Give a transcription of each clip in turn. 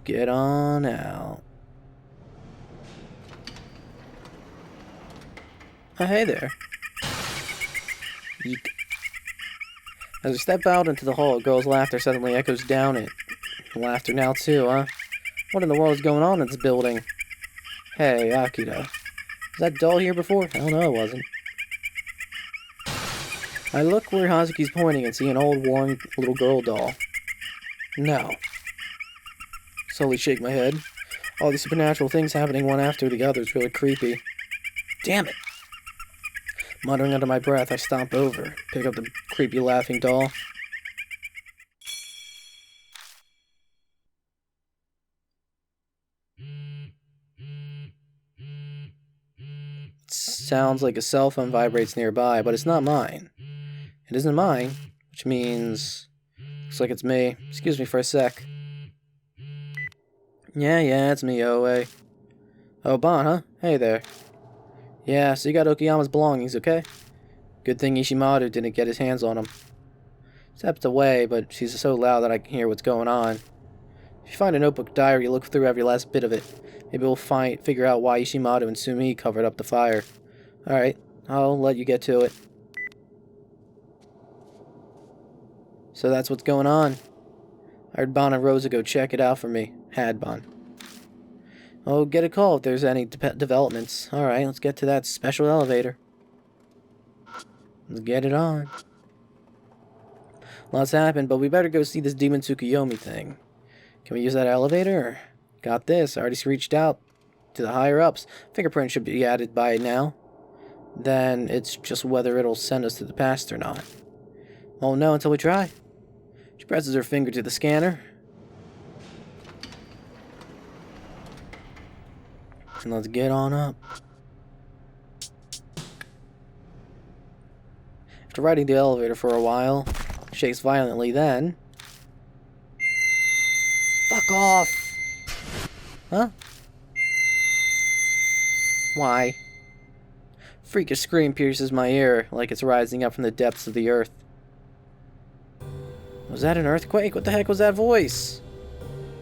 get on out. Oh, hey there. Yeet. As we step out into the hall, a girl's laughter suddenly echoes down it. Laughter now too, huh? What in the world is going on in this building? Hey, Akira. Was that doll here before? Hell no, it wasn't. I look where Hazuki's pointing and see an old, worn little girl doll. No. Slowly shake my head. All these supernatural things happening one after the other is really creepy. Damn it! Muttering under my breath, I stomp over, pick up the creepy laughing doll. Sounds like a cell phone vibrates nearby, but it's not mine. It isn't mine, which means... Looks like it's me. Excuse me for a sec. Yeah, it's me, Oe. Oh, Bon, huh? Hey there. Yeah, so you got Okayama's belongings, okay? Good thing Ishimaru didn't get his hands on them. Stepped away, but she's so loud that I can hear what's going on. If you find a notebook diary, look through every last bit of it. Maybe we'll figure out why Ishimaru and Sumi covered up the fire. Alright, I'll let you get to it. So that's what's going on. I heard Bon and Rosa go check it out for me. Had Bon. Oh, get a call if there's any developments. Alright, let's get to that special elevator. Let's get it on. Lots happened, but we better go see this Demon Tsukuyomi thing. Can we use that elevator? Got this. I already reached out to the higher-ups. Fingerprint should be added by now. Then it's just whether it'll send us to the past or not. Won't know until we try. She presses her finger to the scanner. And let's get on up. After riding the elevator for a while, it shakes violently, then... Fuck off! Huh? Why? Freakish scream pierces my ear, like it's rising up from the depths of the earth. Was that an earthquake? What the heck was that voice?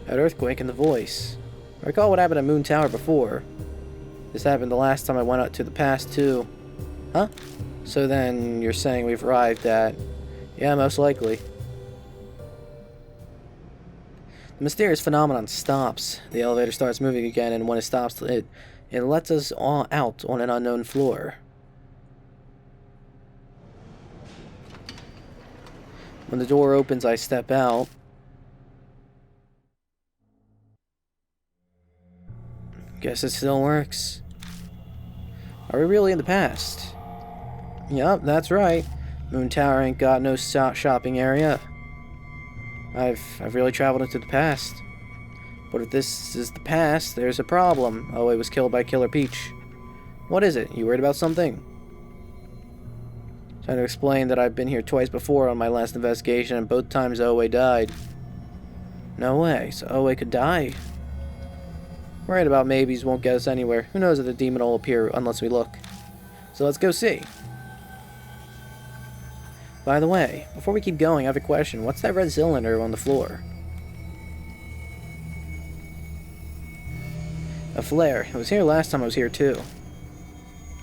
That earthquake and the voice. I recall what happened at Moon Tower before. This happened the last time I went out to the past, too. Huh? So then, you're saying we've arrived at... Yeah, most likely. The mysterious phenomenon stops. The elevator starts moving again, and when it stops, it lets us all out on an unknown floor. When the door opens, I step out. Guess it still works. Are we really in the past? Yup, that's right. Moon Tower ain't got no shopping area. I've really traveled into the past. But if this is the past, there's a problem. Oe was killed by Killer Peach. What is it? You worried about something? Trying to explain that I've been here twice before on my last investigation, and both times Oe died. No way, so Oe could die? Worried about maybes won't get us anywhere. Who knows if the demon will appear unless we look. So let's go see. By the way, before we keep going, I have a question. What's that red cylinder on the floor? A flare. It was here last time I was here too.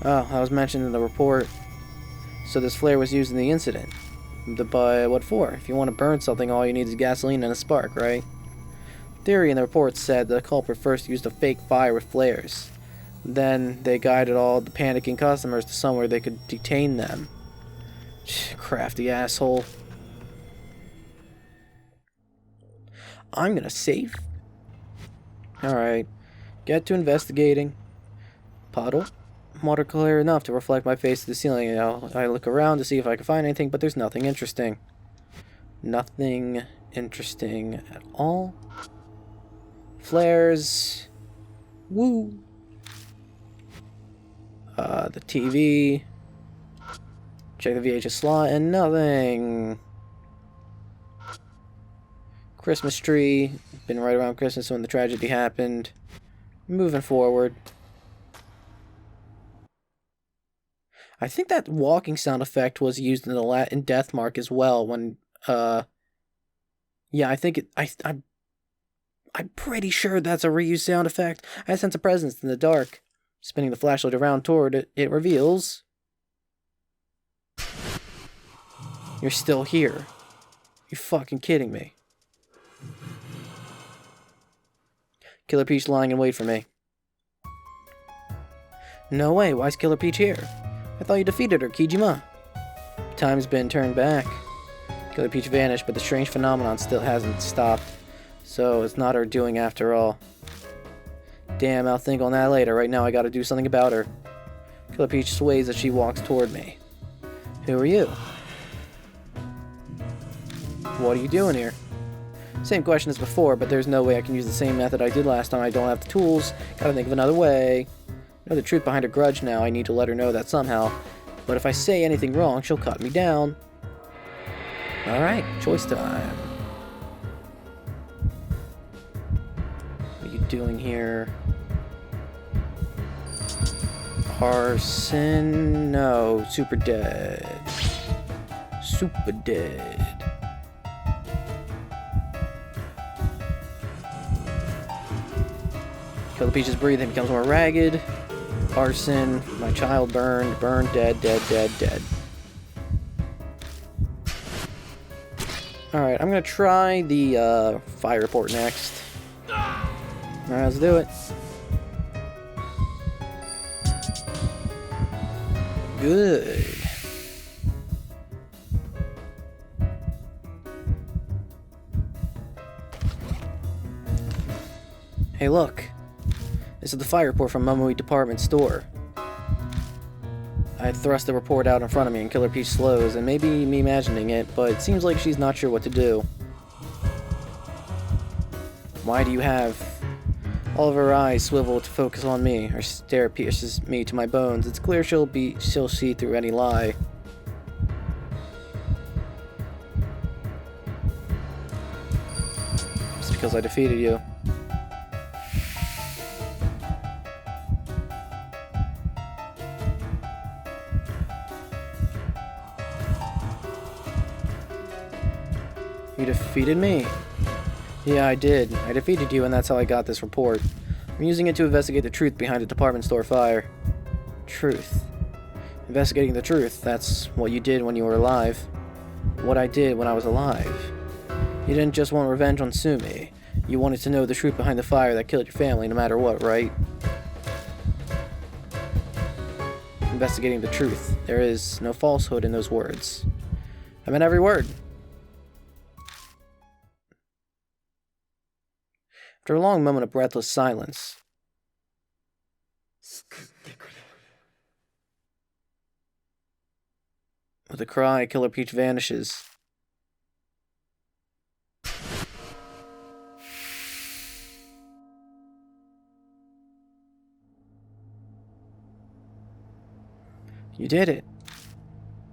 Oh, that was mentioned in the report. So this flare was used in the incident. But what for? If you want to burn something, all you need is gasoline and a spark, right? Theory in the report said the culprit first used a fake fire with flares. Then they guided all the panicking customers to somewhere they could detain them. Crafty asshole. I'm gonna save. Alright. Get to investigating. Puddle. Water clear enough to reflect my face to the ceiling. I look around to see if I can find anything, but there's nothing interesting. Nothing interesting at all. Flares. Woo. The TV. Check the VHS slot and nothing. Christmas tree. Been right around Christmas when the tragedy happened. Moving forward. I think that walking sound effect was used in the Latin Death Mark as well when, yeah, I think it, I'm pretty sure that's a reused sound effect. I sense a presence in the dark. Spinning the flashlight around toward it, it reveals... You're still here. You're fucking kidding me. Killer Peach lying in wait for me. No way, why's Killer Peach here? I thought you defeated her, Kijima. Time's been turned back. Killer Peach vanished, but the strange phenomenon still hasn't stopped. So it's not her doing after all. Damn, I'll think on that later. Right now I gotta do something about her. Killer Peach sways as she walks toward me. Who are you? What are you doing here? Same question as before, but there's no way I can use the same method I did last time. I don't have the tools. Gotta think of another way. I know the truth behind her grudge now. I need to let her know that somehow. But if I say anything wrong, she'll cut me down. Alright, choice time. What are you doing here? Arson? No, super dead. Super dead. Killer Peach's breathing becomes more ragged. Arson, my child burned, dead, dead, dead, dead. Alright, I'm gonna try the fire report next. Alright, let's do it. Good. Hey, look. This is the fire report from Momoi Department Store. I thrust the report out in front of me and Killer Peach slows, and maybe me imagining it, but it seems like she's not sure what to do. Why do you have all of her eyes swivel to focus on me? Her stare pierces me to my bones. It's clear she'll see through any lie. It's because I defeated you. You defeated me? Yeah, I did. I defeated you, and that's how I got this report. I'm using it to investigate the truth behind the department store fire. Truth. Investigating the truth. That's what you did when you were alive. What I did when I was alive. You didn't just want revenge on Sumi. You wanted to know the truth behind the fire that killed your family, no matter what, right? Investigating the truth. There is no falsehood in those words. I meant every word. After a long moment of breathless silence, with a cry, Killer Peach vanishes. You did it.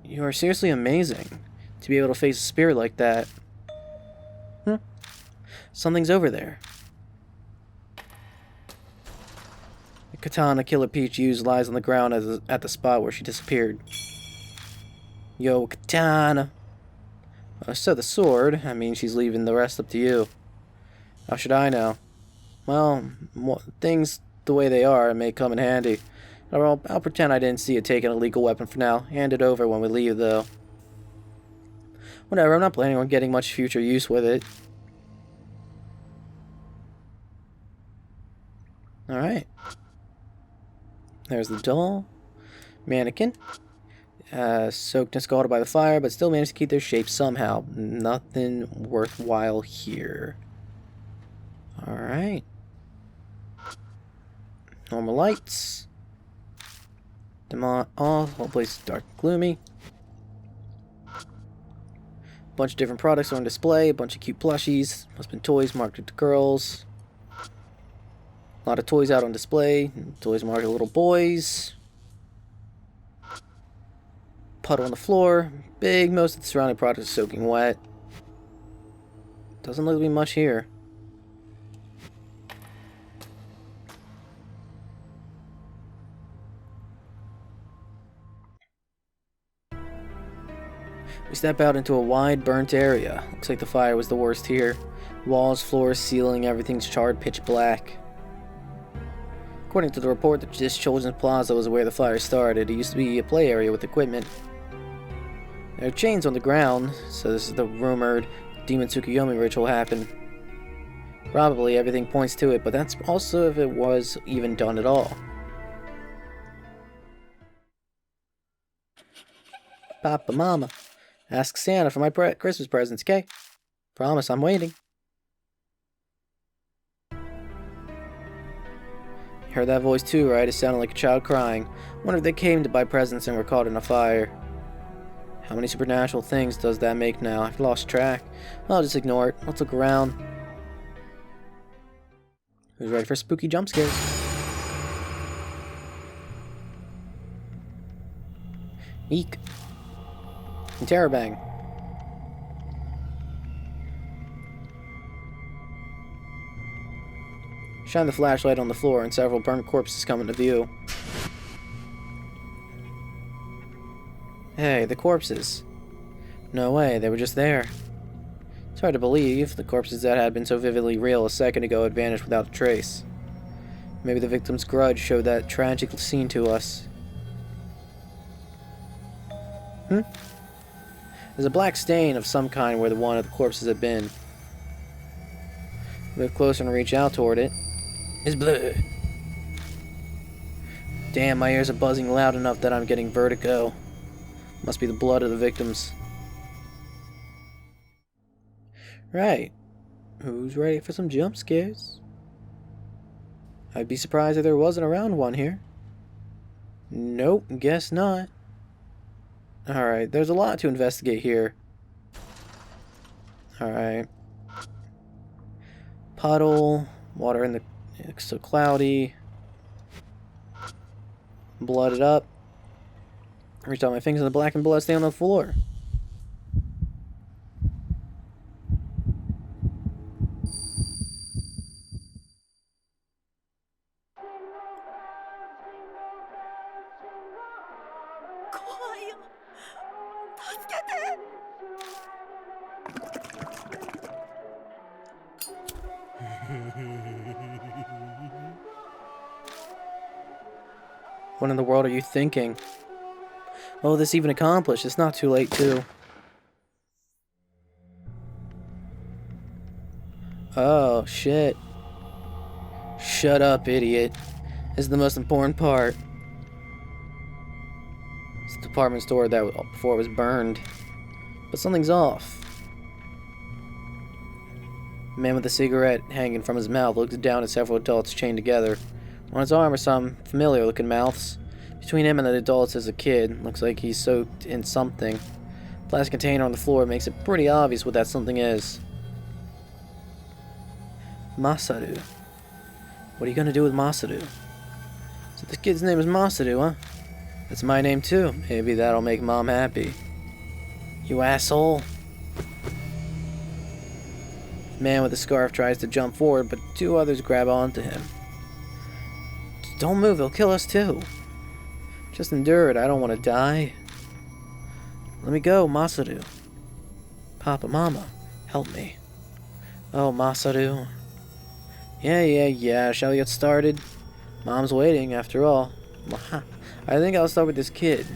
You are seriously amazing to be able to face a spirit like that. Something's over there. The katana Killer Peach used lies on the ground at the spot where she disappeared. Yo, katana! So the sword, I mean, she's leaving the rest up to you. How should I know? Well, things the way they are may come in handy. I'll pretend I didn't see it taking a legal weapon for now. Hand it over when we leave, though. Whatever, I'm not planning on getting much future use with it. Alright. There's the doll. Mannequin. Soaked and scalded by the fire, but still managed to keep their shape somehow. Nothing worthwhile here. Alright. Normal lights. Them on off. Whole place is dark and gloomy. Bunch of different products are on display. A bunch of cute plushies. Must have been toys marketed to girls. A lot of toys out on display. Toys marked to little boys. Puddle on the floor. Big. Most of the surrounding products are soaking wet. Doesn't look to be much here. We We step out into a wide, burnt area. Looks like the fire was the worst here. Walls, floors, ceiling, everything's charred pitch black. According to the report, this children's plaza was where the fire started. It used to be a play area with equipment. There are chains on the ground, so this is the rumored Demon Tsukuyomi ritual happened. Probably everything points to it, but that's also if it was even done at all. Papa, Mama, ask Santa for my Christmas presents, okay? Promise, I'm waiting. You heard that voice too, right? It sounded like a child crying. Wonder if they came to buy presents and were caught in a fire. How many supernatural things does that make now? I've lost track. I'll just ignore it. Let's look around. Who's ready for spooky jump scares? Eek. Interrobang. Shine the flashlight on the floor and several burnt corpses come into view. Hey, the corpses. No way, they were just there. It's hard to believe. The corpses that had been so vividly real a second ago had vanished without a trace. Maybe the victim's grudge showed that tragic scene to us. There's a black stain of some kind where one of the corpses had been. Move closer and reach out toward it. It's blood. Damn, my ears are buzzing loud enough that I'm getting vertigo. Must be the blood of the victims. Right. Who's ready for some jump scares? I'd be surprised if there wasn't around one here. Nope, guess not. Alright, there's a lot to investigate here. Alright. Puddle, water in the... It's so cloudy. Blooded up. Reach out my fingers in the black and blood stay on the floor. What in the world are you thinking? Oh, this even accomplished. It's not too late, too. Oh, shit. Shut up, idiot. This is the most important part. It's the department store that before it was burned. But something's off. The man with a cigarette hanging from his mouth looks down at several adults chained together. On his arm are some familiar-looking mouths. Between him and the adults is a kid. Looks like he's soaked in something. Plastic container on the floor makes it pretty obvious what that something is. Masaru. What are you gonna do with Masaru? So this kid's name is Masaru, huh? That's my name too. Maybe that'll make Mom happy. You asshole. The man with the scarf tries to jump forward, but two others grab onto him. Don't move, they'll kill us too. Just endure it, I don't want to die. Let me go, Masaru. Papa, Mama, help me. Oh, Masaru. Yeah, shall we get started? Mom's waiting, after all. I think I'll start with this kid.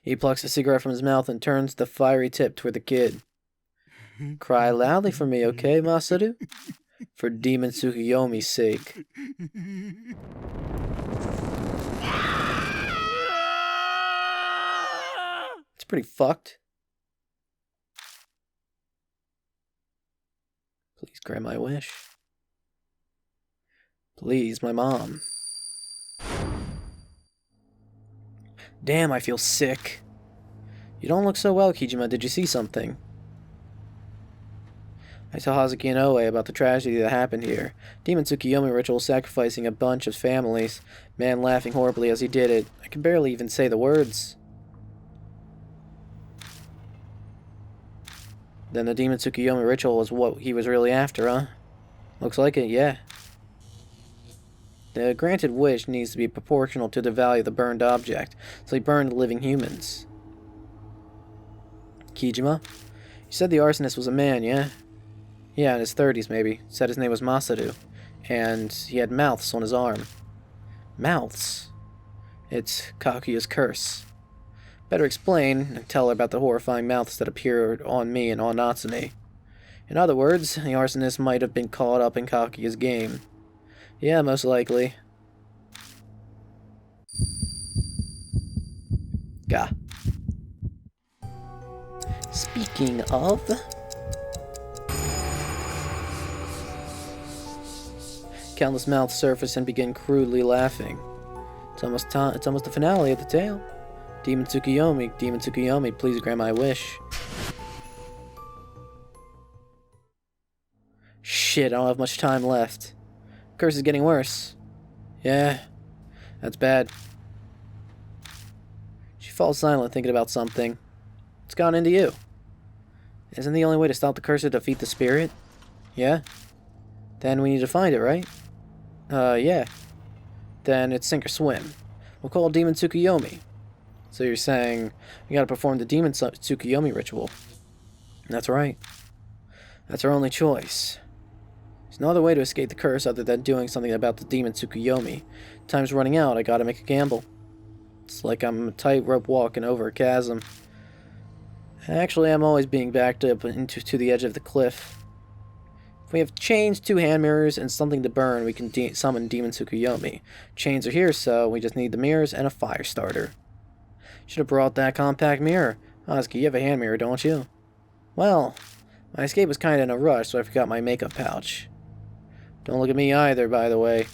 He plucks a cigarette from his mouth and turns the fiery tip toward the kid. Cry loudly for me, okay, Masaru? For Demon Tsukuyomi's sake. It's pretty fucked. Please grant my wish. Please, my mom. Damn, I feel sick. You don't look so well, Kijima. Did you see something? I tell Hazuki and Oe about the tragedy that happened here. Demon Tsukuyomi ritual sacrificing a bunch of families. Man laughing horribly as he did it. I can barely even say the words. Then the Demon Tsukuyomi ritual was what he was really after, huh? Looks like it, yeah. The granted wish needs to be proportional to the value of the burned object, so he burned living humans. Kijima. You said the arsonist was a man, yeah? Yeah, in his 30s, maybe. Said his name was Masaru. And he had mouths on his arm. Mouths? It's Kaguya's curse. Better explain and tell her about the horrifying mouths that appeared on me and on Natsume. In other words, the arsonist might have been caught up in Kaguya's game. Yeah, most likely. Gah. Speaking of... Countless mouths surface and begin crudely laughing. It's almost the finale of the tale. Demon Tsukuyomi, please grant my wish. Shit, I don't have much time left. Curse is getting worse. Yeah, that's bad. She falls silent, thinking about something. It's gone into you. Isn't the only way to stop the curse to defeat the spirit? Yeah? Then we need to find it, right? Yeah. Then it's sink or swim. We'll call Demon Tsukuyomi. So you're saying we gotta perform the Demon Tsukuyomi ritual. That's right. That's our only choice. There's no other way to escape the curse other than doing something about the Demon Tsukuyomi. Time's running out, I gotta make a gamble. It's like I'm a tightrope walking over a chasm. Actually, I'm always being backed up to the edge of the cliff. If we have chains, 2 hand mirrors, and something to burn, we can summon Demon Tsukuyomi. Chains are here, so we just need the mirrors and a fire starter. Should have brought that compact mirror. Asuka, you have a hand mirror, don't you? Well, my escape was kinda in a rush, so I forgot my makeup pouch. Don't look at me either, by the way.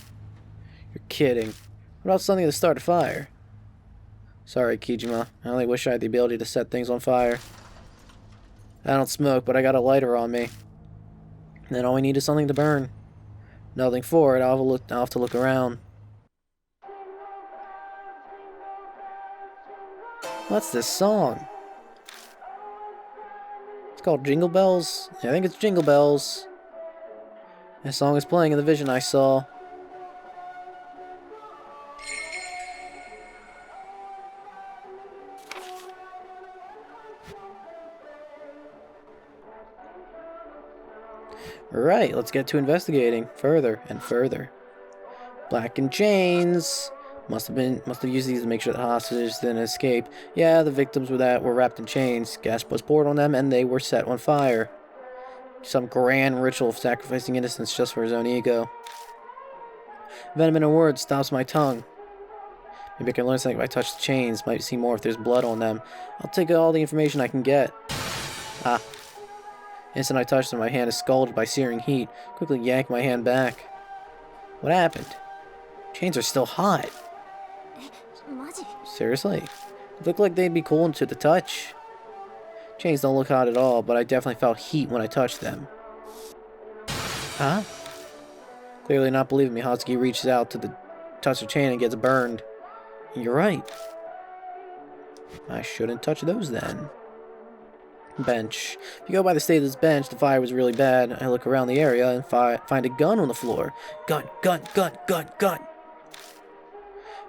You're kidding. What about something to start a fire? Sorry, Kijima. I only wish I had the ability to set things on fire. I don't smoke, but I got a lighter on me. Then all we need is something to burn. Nothing for it, I'll have to look around. What's this song? It's called Jingle Bells? I think it's Jingle Bells. This song is playing in the vision I saw. Alright, let's get to investigating further and further. Black and chains. Must have used these to make sure the hostages didn't escape. Yeah, the victims were wrapped in chains. Gas was poured on them and they were set on fire. Some grand ritual of sacrificing innocence just for his own ego. Venom in a word stops my tongue. Maybe I can learn something if I touch the chains. Might see more if there's blood on them. I'll take all the information I can get. Ah. Instant I touch them, my hand is scalded by searing heat. Quickly yank my hand back. What happened? Chains are still hot. Seriously? It looked like they'd be cool to the touch. Chains don't look hot at all, but I definitely felt heat when I touched them. Huh? Clearly not believing me, Hatsuki reaches out to touch the chain and gets burned. You're right. I shouldn't touch those then. Bench. If you go by the state of this bench, the fire was really bad. I look around the area and find a gun on the floor. Gun.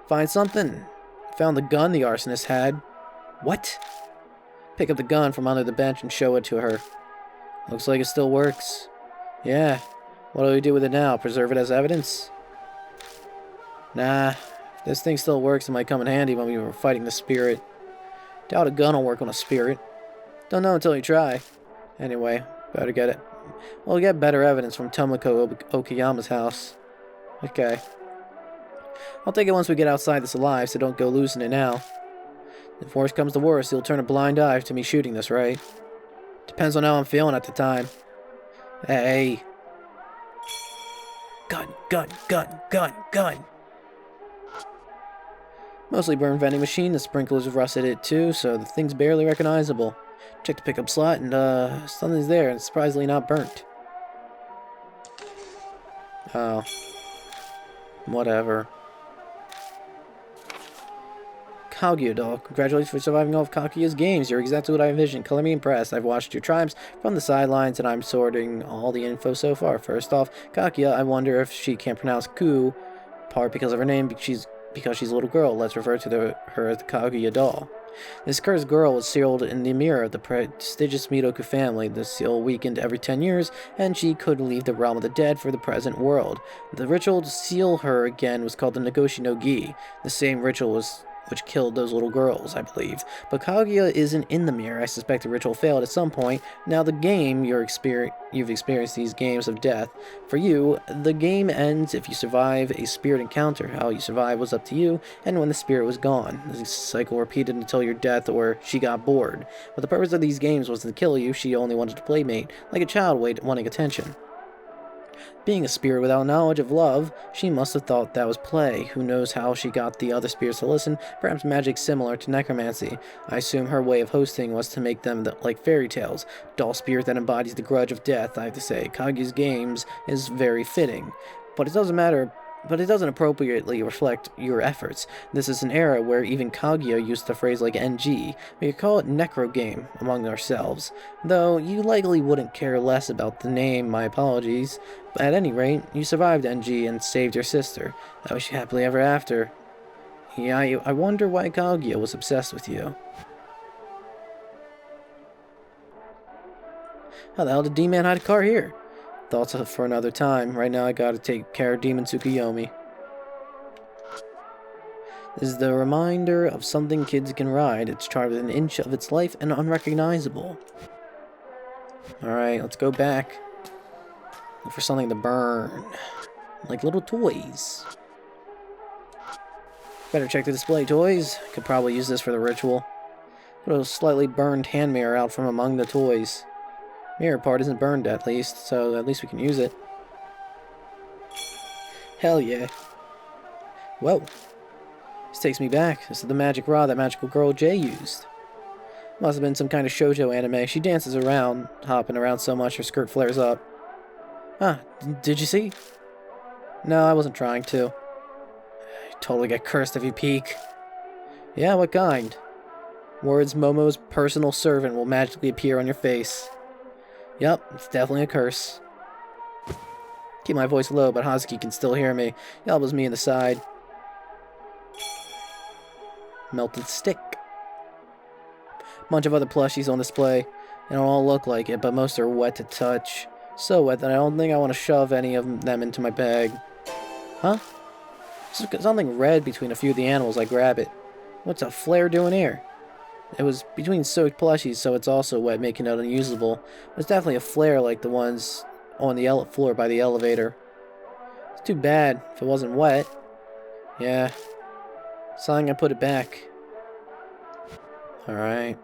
Find something. I found the gun the arsonist had. What? Pick up the gun from under the bench and show it to her. Looks like it still works. Yeah. What do we do with it now? Preserve it as evidence? Nah. If this thing still works, it might come in handy when we were fighting the spirit. Doubt a gun will work on a spirit. Don't know until you try. Anyway, better get it. We'll get better evidence from Tomoko Okayama's house. Okay. I'll take it once we get outside this alive, so don't go losing it now. If worse comes to worse, you'll turn a blind eye to me shooting this, right? Depends on how I'm feeling at the time. Hey. Gun. Mostly burned vending machine, the sprinklers have rusted it too, so the thing's barely recognizable. Check the pickup slot and something's there and surprisingly not burnt. Oh. Whatever. Kaguya doll. Congratulations for surviving all of Kaguya's games. You're exactly what I envisioned. Color me impressed. I've watched your triumphs from the sidelines and I'm sorting all the info so far. First off, Kaguya, I wonder if she can't pronounce Ku, part because of her name, because she's a little girl. Let's refer to her as the Kaguya doll. This cursed girl was sealed in the mirror of the prestigious Midoku family. The seal weakened every 10 years, and she could leave the realm of the dead for the present world. The ritual to seal her again was called the Nagoshi no Gi. The same ritual which killed those little girls, I believe. But Kaguya isn't in the mirror. I suspect the ritual failed at some point. Now the game, you've experienced these games of death. For you, the game ends if you survive a spirit encounter. How you survive was up to you, and when the spirit was gone. The cycle repeated until your death or she got bored. But the purpose of these games was to kill you. She only wanted to playmate, like a child wanting attention. Being a spirit without knowledge of love, she must have thought that was play. Who knows how she got the other spirits to listen? Perhaps magic similar to necromancy. I assume her way of hosting was to make them like fairy tales. Dull spirit that embodies the grudge of death, I have to say. Kaguya's games is very fitting. But it doesn't appropriately reflect your efforts. This is an era where even Kaguya used a phrase like NG. We could call it necro game among ourselves. Though you likely wouldn't care less about the name, my apologies. But at any rate, you survived NG and saved your sister. I wish you happily ever after. Yeah, I wonder why Kaguya was obsessed with you. How the hell did D-Man hide a car here? Thoughts for another time. Right now I gotta take care of Demon Tsukuyomi. This is the reminder of something kids can ride. It's charred with an inch of its life and unrecognizable. Alright, let's go back. Look for something to burn. Like little toys. Better check the display toys. Could probably use this for the ritual. Put a slightly burned hand mirror out from among the toys. Mirror part isn't burned at least, so at least we can use it. Hell yeah. Whoa. This takes me back. This is the magic rod that magical girl Jay used. Must have been some kind of shoujo anime. She dances around, hopping around so much her skirt flares up. Huh, did you see? No, I wasn't trying to. You totally get cursed if you peek. Yeah, what kind? Words Momo's personal servant will magically appear on your face. Yep, it's definitely a curse. Keep my voice low, but Hazuki can still hear me. He elbows me in the side. Melted stick. Bunch of other plushies on display. They don't all look like it, but most are wet to touch. So wet that I don't think I want to shove any of them into my bag. Huh? There's something red between a few of the animals. I grab it. What's a flare doing here? It was between soaked plushies, so it's also wet, making it unusable. It's definitely a flare like the ones on the floor by the elevator. It's too bad if it wasn't wet. Yeah. Something I put it back. Alright.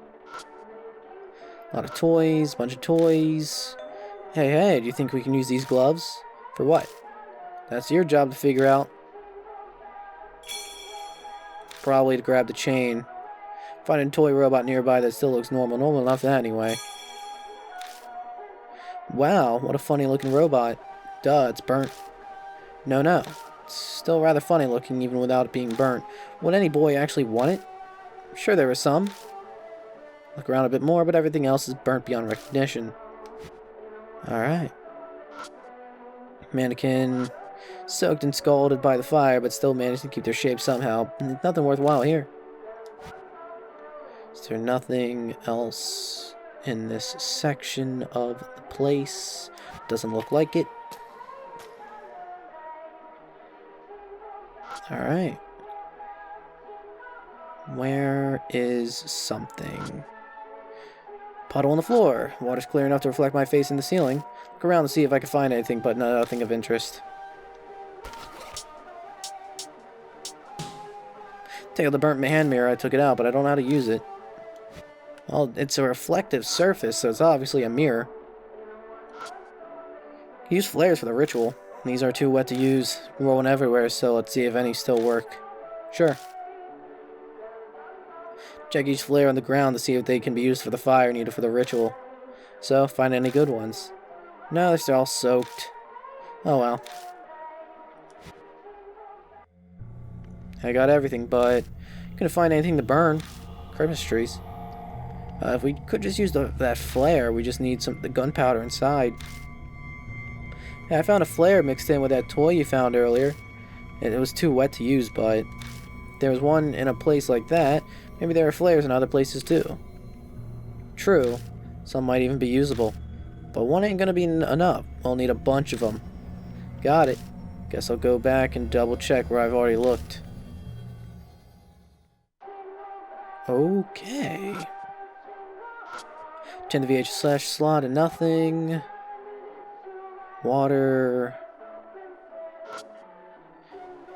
A lot of toys, bunch of toys. Hey, do you think we can use these gloves? For what? That's your job to figure out. Probably to grab the chain. Find a toy robot nearby that still looks normal enough anyway. Wow, what a funny looking robot. Duh, it's burnt. No. It's still rather funny looking even without it being burnt. Would any boy actually want it? Sure there was some. Look around a bit more, but everything else is burnt beyond recognition. Alright. Mannequin. Soaked and scalded by the fire, but still managed to keep their shape somehow. Nothing worthwhile here. Is there nothing else in this section of the place? Doesn't look like it. Alright. Where is something? Puddle on the floor. Water's clear enough to reflect my face in the ceiling. Look around to see if I can find anything, but nothing of interest. Take out the burnt hand mirror. I took it out, but I don't know how to use it. Well, it's a reflective surface, so it's obviously a mirror. Use flares for the ritual. These are too wet to use. Rolling everywhere, so let's see if any still work. Sure. Check each flare on the ground to see if they can be used for the fire needed for the ritual. So, find any good ones. No, they're all soaked. Oh well. I got everything, but couldn't find anything to burn. Christmas trees. If we could just use that flare, we just need the gunpowder inside. Yeah, I found a flare mixed in with that toy you found earlier. It was too wet to use, but there was one in a place like that, Maybe there are flares in other places too. True, some might even be usable. But one ain't gonna be enough. We'll need a bunch of them. Got it. Guess I'll go back and double check where I've already looked. Okay. Change the VH slot to nothing. Water.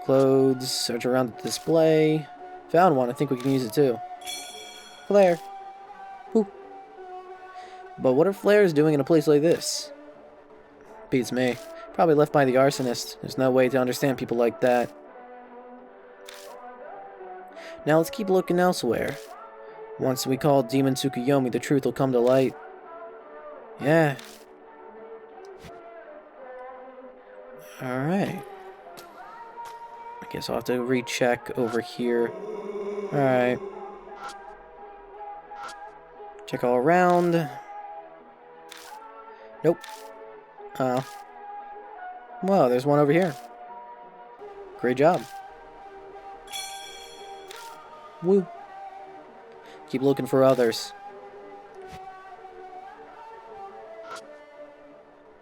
Clothes. Search around the display. Found one. I think we can use it too. Flare. Whew. But what are flares doing in a place like this? Beats me. Probably left by the arsonist. There's no way to understand people like that. Now let's keep looking elsewhere. Once we call Demon Tsukuyomi, the truth will come to light. Yeah. Alright. I guess I'll have to recheck over here. Alright. Check all around. Nope. Whoa, there's one over here. Great job. Woo. Keep looking for others.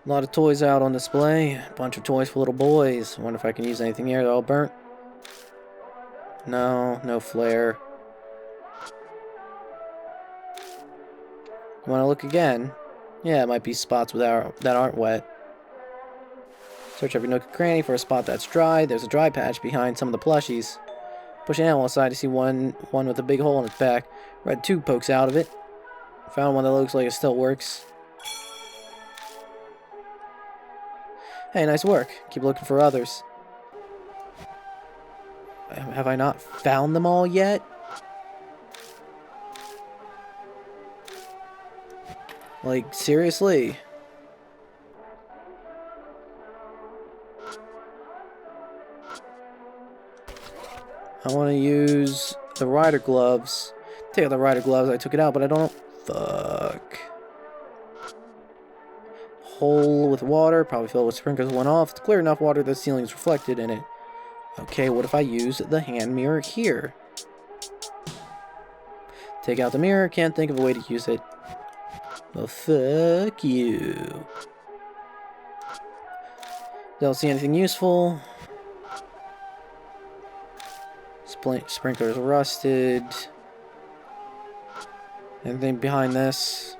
A lot of toys out on display. A bunch of toys for little boys. Wonder if I can use anything here. They're all burnt. No, no flare. You want to look again? Yeah, it might be spots that aren't wet. Search every nook and cranny for a spot that's dry. There's a dry patch behind some of the plushies. Push an animal aside to see one with a big hole in its back. Red tube pokes out of it. Found one that looks like it still works. Hey, nice work. Keep looking for others. Have I not found them all yet? Like, seriously? I want to use the rider gloves. Take out the rider gloves. I took it out, but I don't... Fuck. Hole with water. Probably filled with sprinklers went off. It's clear enough water that the ceiling is reflected in it. Okay, what if I use the hand mirror here? Take out the mirror. Can't think of a way to use it. Well, fuck you. Don't see anything useful. Sprinklers rusted. Anything behind this?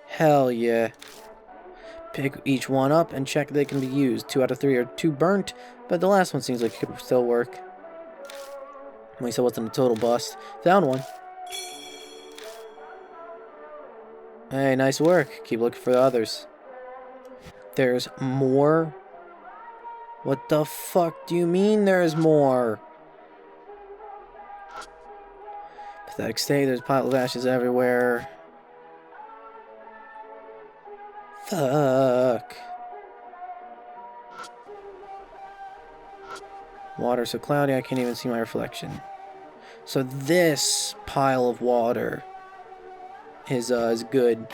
Hell yeah. Pick each one up and check they can be used. 2 out of 3 are too burnt, but the last one seems like it could still work. We said what's in the total bust. Found one. Hey, nice work. Keep looking for the others. There's more? What the fuck do you mean there's more? Pathetic state, there's a pile of ashes everywhere. Fuck. Water so cloudy I can't even see my reflection. So this pile of water is good.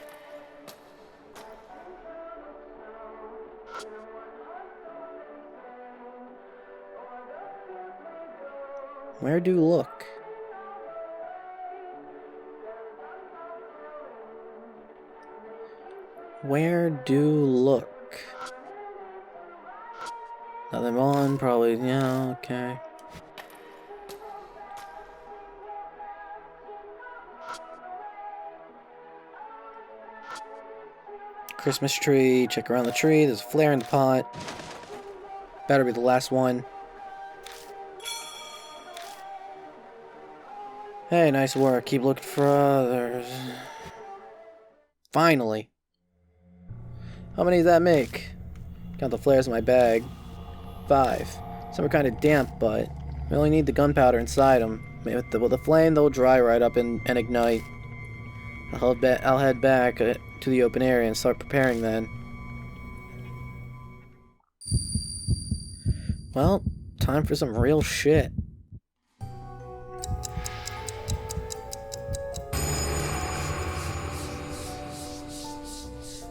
Where do look? Where do look? Nothing on, probably, yeah, okay. Christmas tree, check around the tree, there's a flare in the pot. Better be the last one. Hey, nice work. Keep looking for others. Finally. How many does that make? Count the flares in my bag. 5. Some are kind of damp, but we only need the gunpowder inside them. With the flame, they'll dry right up and ignite. I'll head back to the open area and start preparing then. Well, time for some real shit.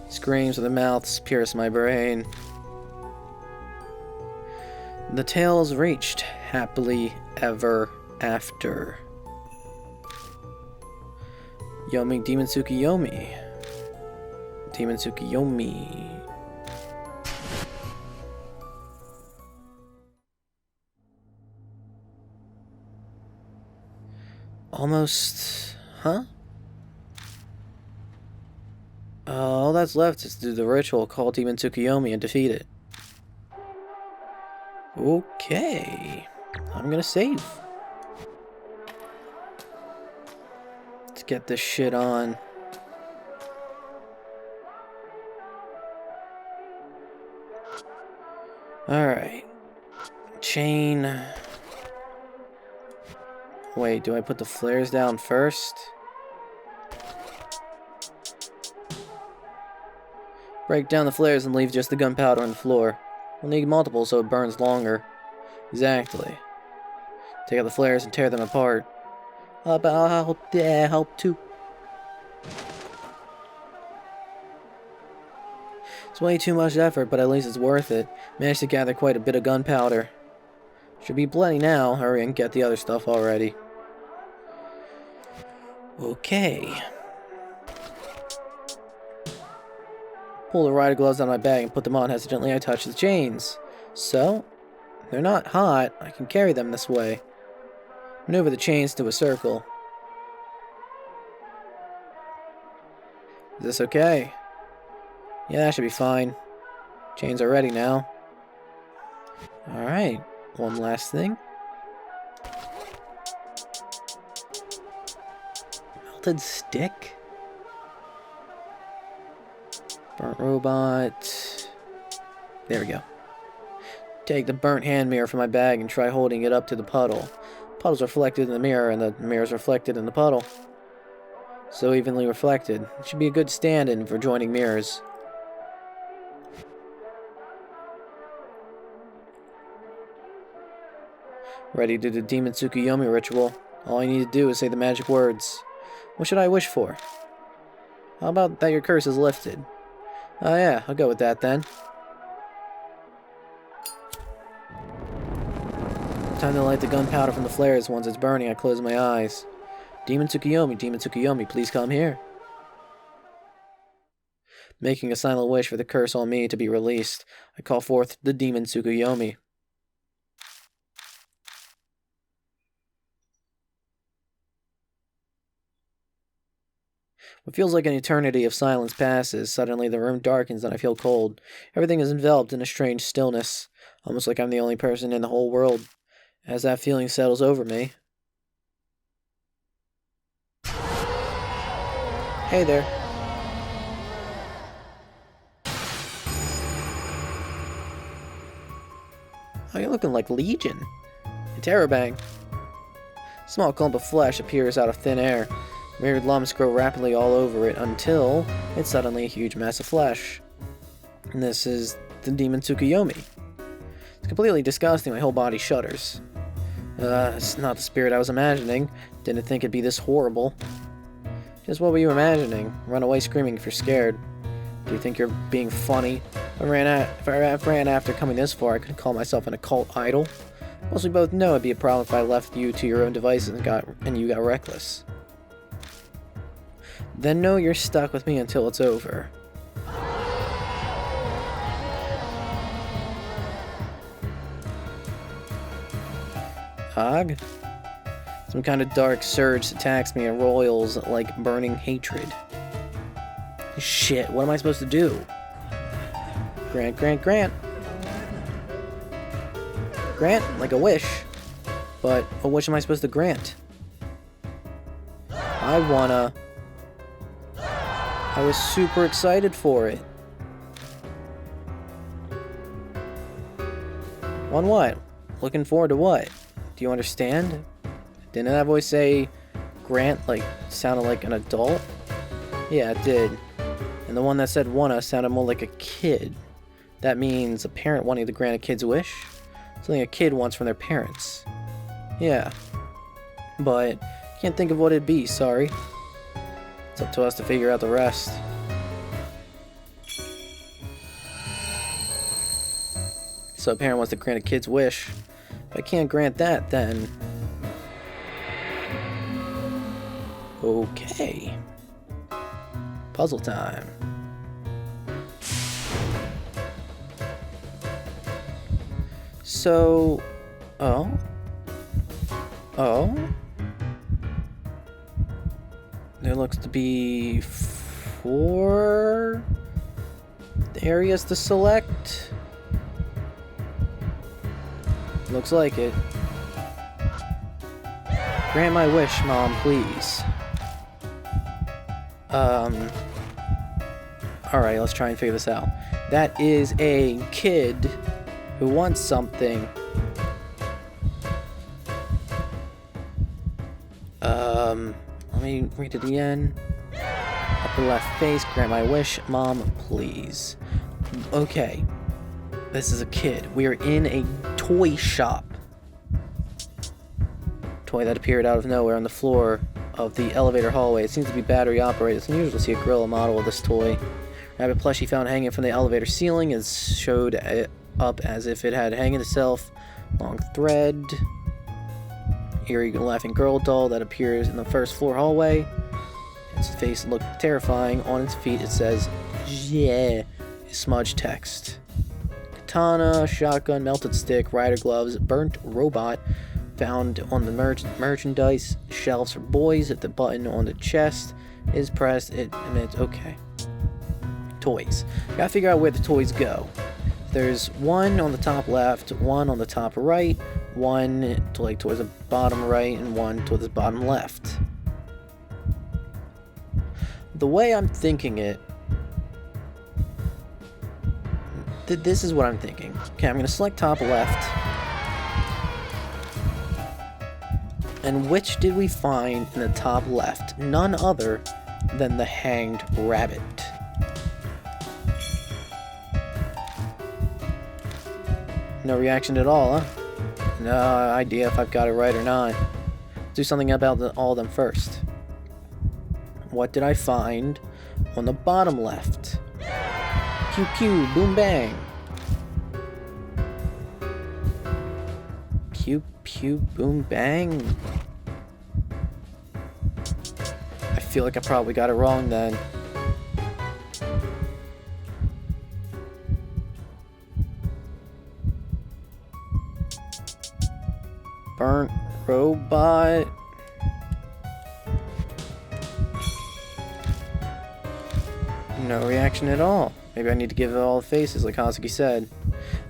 Screams of the mouths pierce my brain. The tale is reached happily ever after. Yomi, Demon Tsukiyomi. Demon Tsukiyomi. Almost... Huh? All that's left is to do the ritual, call Demon Tsukiyomi, and defeat it. Okay. I'm gonna save. Let's get this shit on. Alright. Chain. Wait, do I put the flares down first? Break down the flares and leave just the gunpowder on the floor. We'll need multiple so it burns longer. Exactly. Take out the flares and tear them apart. Help too. It's way too much effort, but at least it's worth it. Managed to gather quite a bit of gunpowder. Should be plenty now. Hurry and get the other stuff already. Okay. Pull the rider gloves out of my bag and put them on. Hesitantly, I touch the chains. So, they're not hot. I can carry them this way. Maneuver the chains to a circle. Is this okay? Yeah, that should be fine. Chains are ready now. Alright, one last thing. Melted stick? Burnt robot. There we go. Take the burnt hand mirror from my bag and try holding it up to the puddle. Puddle's reflected in the mirror, and the mirror's reflected in the puddle. So evenly reflected. It should be a good stand-in for joining mirrors. Ready to do the Demon Tsukiyomi ritual. All I need to do is say the magic words. What should I wish for? How about that your curse is lifted? Oh yeah, I'll go with that then. Time to light the gunpowder from the flares. Once it's burning, I close my eyes. Demon Tsukiyomi, please come here. Making a silent wish for the curse on me to be released, I call forth the Demon Tsukiyomi. What feels like an eternity of silence passes. Suddenly the room darkens and I feel cold. Everything is enveloped in a strange stillness, almost like I'm the only person in the whole world. As that feeling settles over me... Hey there. Oh, you're looking like Legion. Interrobang. Small clump of flesh appears out of thin air. Myriad lumps grow rapidly all over it until it's suddenly a huge mass of flesh. And this is the Demon Tsukiyomi. It's completely disgusting. My whole body shudders. It's not the spirit I was imagining. Didn't think it'd be this horrible. Just what were you imagining? Run away screaming if you're scared. Do you think you're being funny? If I ran after coming this far, I could call myself an occult idol. Plus, we both know it'd be a problem if I left you to your own devices and you got reckless. Then know you're stuck with me until it's over. Hog? Some kind of dark surge attacks me and roils like burning hatred. Shit, what am I supposed to do? Grant. Grant, like a wish. But what wish am I supposed to grant? I was super excited for it. On what? Looking forward to what? Do you understand? Didn't that voice say grant, like, sounded like an adult? Yeah, it did. And the one that said wanna sounded more like a kid. That means a parent wanting to grant a kid's wish? Something a kid wants from their parents. Yeah. But, can't think of what it'd be, sorry. It's up to us to figure out the rest. So a parent wants to grant a kid's wish. If I can't grant that, then... Okay. Puzzle time. So... Oh? There looks to be 4 areas to select. Looks like it. Grant my wish, Mom, please. Alright, let's try and figure this out. That is a kid who wants something. Let me read it again. Upper left face, grant my wish, Mom, please. Okay. This is a kid. We are in a toy shop. Toy that appeared out of nowhere on the floor of the elevator hallway. It seems to be battery operated. It's unusual to see a gorilla model of this toy. Rabbit plushie found hanging from the elevator ceiling is showed up as if it had hanging itself. Long thread. Eerie laughing girl doll that appears in the first floor hallway. Its face looked terrifying. On its feet it says, yeah, smudge text. Katana, shotgun, melted stick, rider gloves, burnt robot found on the merchandise shelves for boys. If the button on the chest is pressed, it emits. Okay. Toys. Gotta figure out where the toys go. There's one on the top left, one on the top right, one towards the bottom right, and one towards the bottom left. The way I'm thinking it, this is what I'm thinking. Okay, I'm gonna select top left. And which did we find in the top left? None other than the hanged rabbit. No reaction at all, huh? No idea if I've got it right or not. Do something about all of them first. What did I find on the bottom left? Pew pew, boom bang. Pew pew, boom bang. I feel like I probably got it wrong then. Burnt robot. No reaction at all. Maybe I need to give it all the faces like Hazuki said.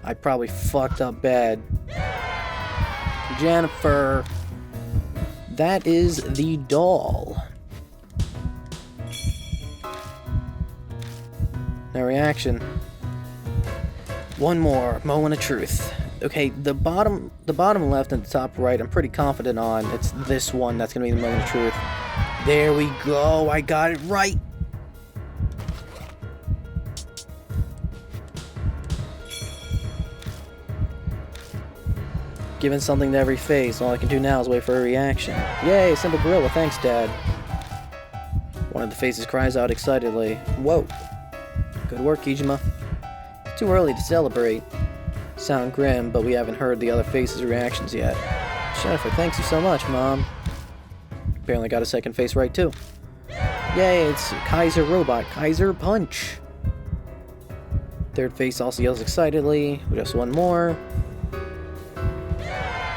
I probably fucked up bad. Jennifer. That is the doll. No reaction. One more moment of truth. Okay, the bottom left and the top right, I'm pretty confident on. It's this one that's gonna be the moment of truth. There we go. I got it right. Giving something to every face. All I can do now is wait for a reaction. Yay, simple gorilla. Thanks, Dad. One of the faces cries out excitedly. Whoa. Good work, Kijima. It's too early to celebrate. Sound grim, but we haven't heard the other faces' reactions yet. Jennifer, thanks you so much, Mom. Apparently got a second face right, too. Yay, it's Kaiser Robot. Kaiser Punch. Third face also yells excitedly. Just one more.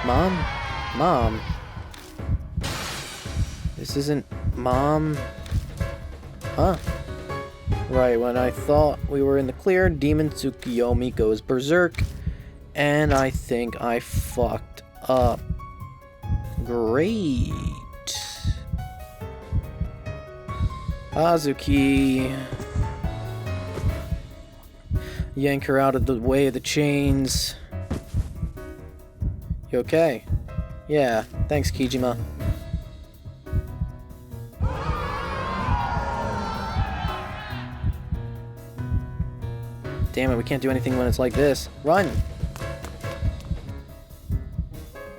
Mom? Mom? This isn't Mom? Huh? Right, when I thought we were in the clear, Demon Tsukiyomi goes berserk, and I think I fucked up. Great. Hazuki. Yank her out of the way of the chains. You okay? Yeah, thanks, Kijima. Damn it, we can't do anything when it's like this. Run!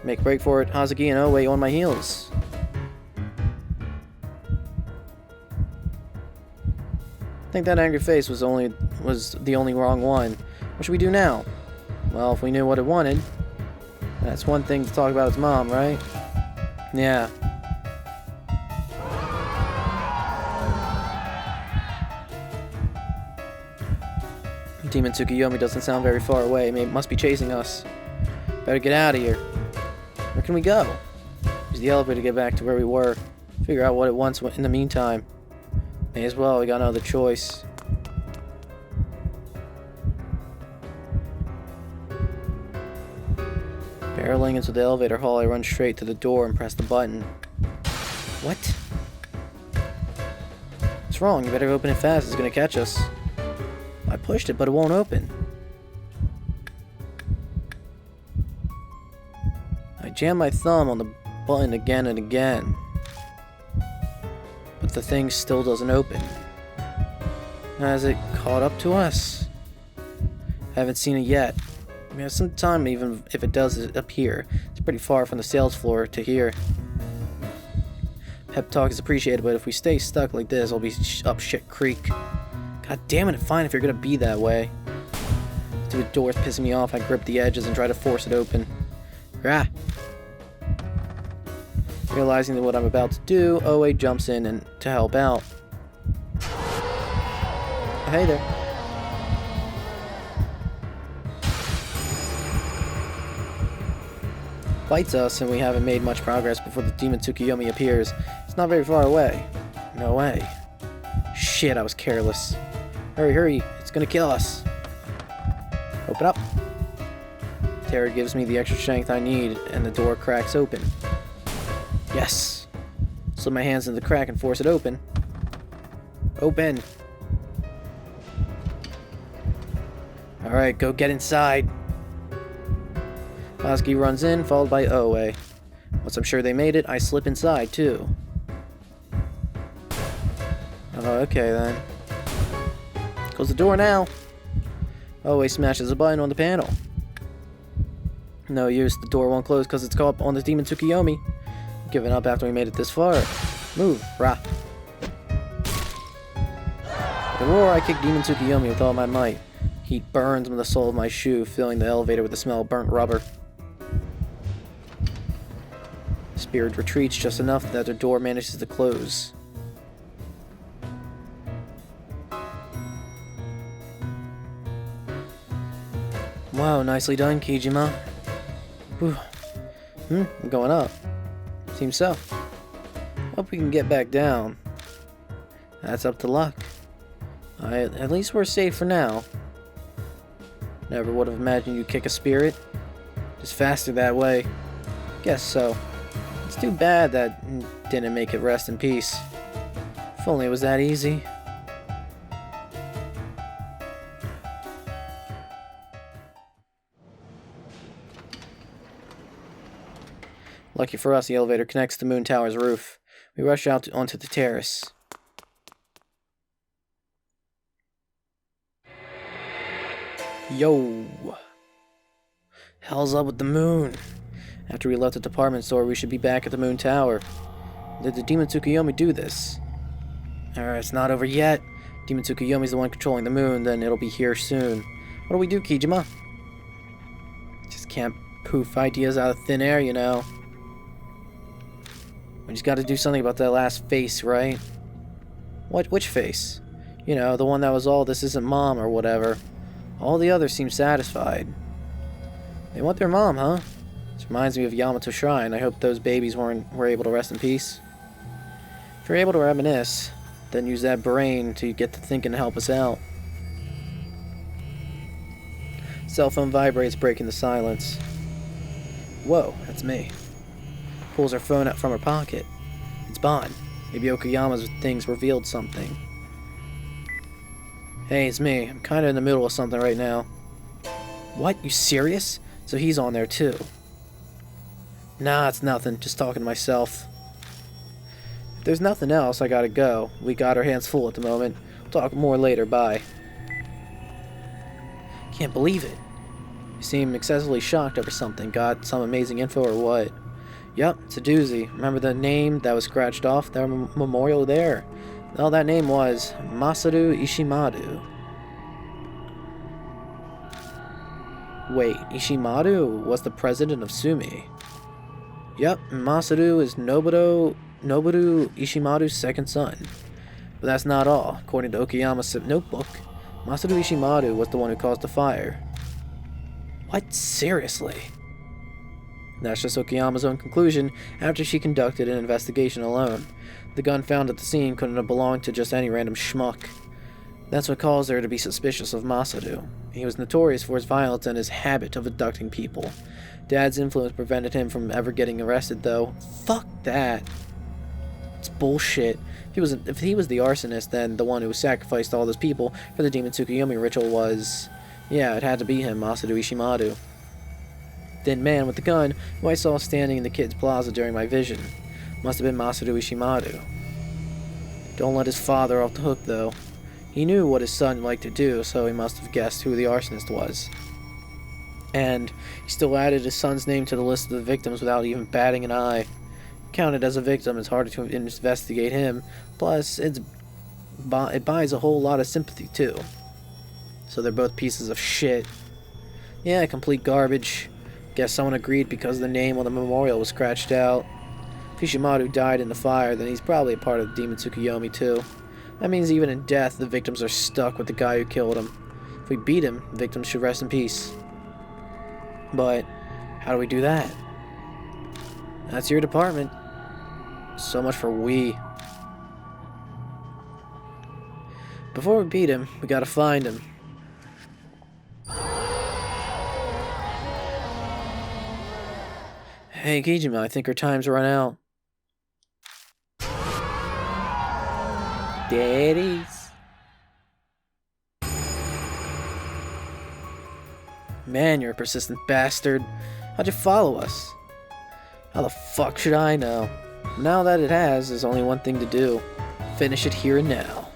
Make break for it, Hazuki, and oh wait, on my heels. I think that angry face was the only wrong one. What should we do now? Well, if we knew what it wanted. That's one thing to talk about its mom, right? Yeah. Demon Tsukuyomi doesn't sound very far away. Must be chasing us. Better get out of here. Where can we go? Use the elevator to get back to where we were. Figure out what it wants in the meantime. May as well, we got no other choice. Barreling into the elevator hall, I run straight to the door and press the button. What? What's wrong? You better open it fast, it's gonna catch us. I pushed it, but it won't open. I jam my thumb on the button again and again. But the thing still doesn't open. Has it caught up to us? Haven't seen it yet. We have some time even if it does appear. It's pretty far from the sales floor to here. Pep talk is appreciated, but if we stay stuck like this, I'll be up shit creek. God damn it, fine if you're gonna be that way. The door's pissing me off. I grip the edges and try to force it open. Rah! Realizing that what I'm about to do, Oe jumps in and to help out. Hey there. Fights us, and we haven't made much progress before the demon Tsukuyomi appears. It's not very far away. No way. Shit, I was careless. Hurry, hurry. It's gonna kill us. Open up. Terror gives me the extra strength I need, and the door cracks open. Yes. Slip my hands in the crack and force it open. Open. Alright, go get inside. Oski runs in, followed by Oe. Once I'm sure they made it, I slip inside, too. Oh, okay then. Close the door now. Oe smashes a button on the panel. No use, the door won't close because it's caught up on the demon Tsukuyomi. Giving up after we made it this far. Move, rah. The roar, I kick demon Tsukuyomi with all my might. Heat burns from the sole of my shoe, filling the elevator with the smell of burnt rubber. Spirit retreats just enough that the door manages to close. Wow, nicely done, Kijima. Whew. I'm going up. Seems so. Hope we can get back down. That's up to luck. At least we're safe for now. Never would have imagined you'd kick a spirit. Just faster that way. Guess so. It's too bad that didn't make it rest in peace. If only it was that easy. Lucky for us, the elevator connects to the moon tower's roof. We rush out onto the terrace. Yo! Hell's up with the moon? After we left the department store, we should be back at the moon tower. Did the demon Tsukuyomi do this? It's not over yet. Demon Tsukuyomi's the one controlling the moon, then it'll be here soon. What do we do, Kijima? Just can't poof ideas out of thin air, you know. We just gotta do something about that last face, right? Which face? You know, the one that was all "this isn't mom" or whatever. All the others seem satisfied. They want their mom, huh? This reminds me of Yamato Shrine. I hope those babies were able to rest in peace. If you're able to reminisce, then use that brain to get to thinking to help us out. Cell phone vibrates, breaking the silence. Whoa, that's me. Pulls her phone out from her pocket. It's Bon. Maybe Okayama's things revealed something. Hey, it's me. I'm kinda in the middle of something right now. What? You serious? So he's on there too. Nah, it's nothing. Just talking to myself. If there's nothing else, I gotta go. We got our hands full at the moment. We'll talk more later. Bye. Can't believe it. You seem excessively shocked over something. Got some amazing info or what? Yep, it's a doozy. Remember the name that was scratched off? Their memorial there. Well, that name was Masaru Ishimaru. Wait, Ishimaru was the president of Sumi. Yep, Masaru is Noboru Ishimaru's second son. But that's not all. According to Okayama's notebook, Masaru Ishimaru was the one who caused the fire. What? Seriously? That's just Okayama's own conclusion after she conducted an investigation alone. The gun found at the scene couldn't have belonged to just any random schmuck. That's what caused her to be suspicious of Masaru. He was notorious for his violence and his habit of abducting people. Dad's influence prevented him from ever getting arrested, though. Fuck that. It's bullshit. If he was the arsonist, then the one who sacrificed all those people for the Demon Tsukuyomi ritual was... Yeah, it had to be him, Masaru Ishimaru. Thin man with the gun, who I saw standing in the kids' plaza during my vision. Must have been Masaru Ishimaru. Don't let his father off the hook, though. He knew what his son liked to do, so he must have guessed who the arsonist was. And he still added his son's name to the list of the victims without even batting an eye. Counted as a victim, it's harder to investigate him. Plus, it buys a whole lot of sympathy, too. So they're both pieces of shit. Yeah, complete garbage. Guess someone agreed because the name on the memorial was scratched out. If Ishimaru died in the fire, then he's probably a part of the Demon Tsukuyomi, too. That means even in death, the victims are stuck with the guy who killed him. If we beat him, victims should rest in peace. But, how do we do that? That's your department. So much for we. Before we beat him, we gotta find him. Hey, Kijima, I think our time's run out. Daddies. Man, you're a persistent bastard. How'd you follow us? How the fuck should I know? Now that it has, there's only one thing to do. Finish it here and now.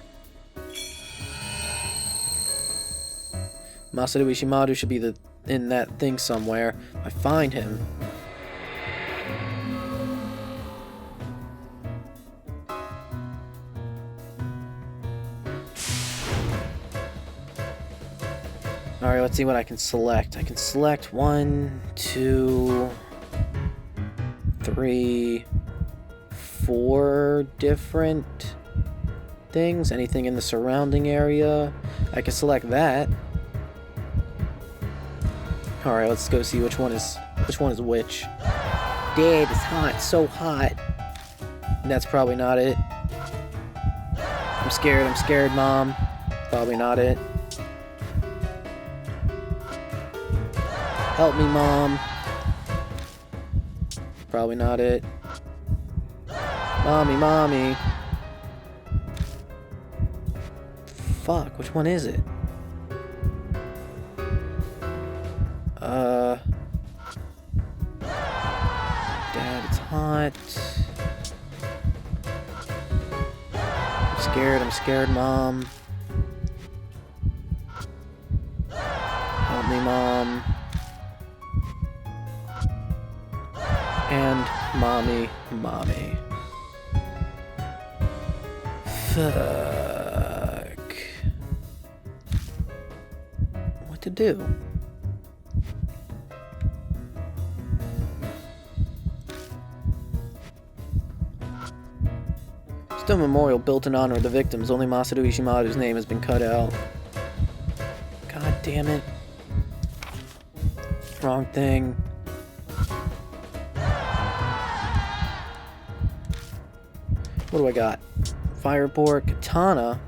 Masaru Ishimaru should be in that thing somewhere. If I find him... Alright, let's see what I can select. I can select 1, 2, 3, 4 different things. Anything in the surrounding area. I can select that. Alright, let's go see which one is which. Dad, it's hot, so hot. That's probably not it. I'm scared, Mom. Probably not it. Help me, Mom. Probably not it. Mommy. Fuck, which one is it? Dad, it's hot. I'm scared, Mom. Help me, Mom. And mommy. Fuck. What to do? Still a memorial built in honor of the victims. Only Masaru Ishimaru's name has been cut out. God damn it. Wrong thing. What do I got? Fire report, katana.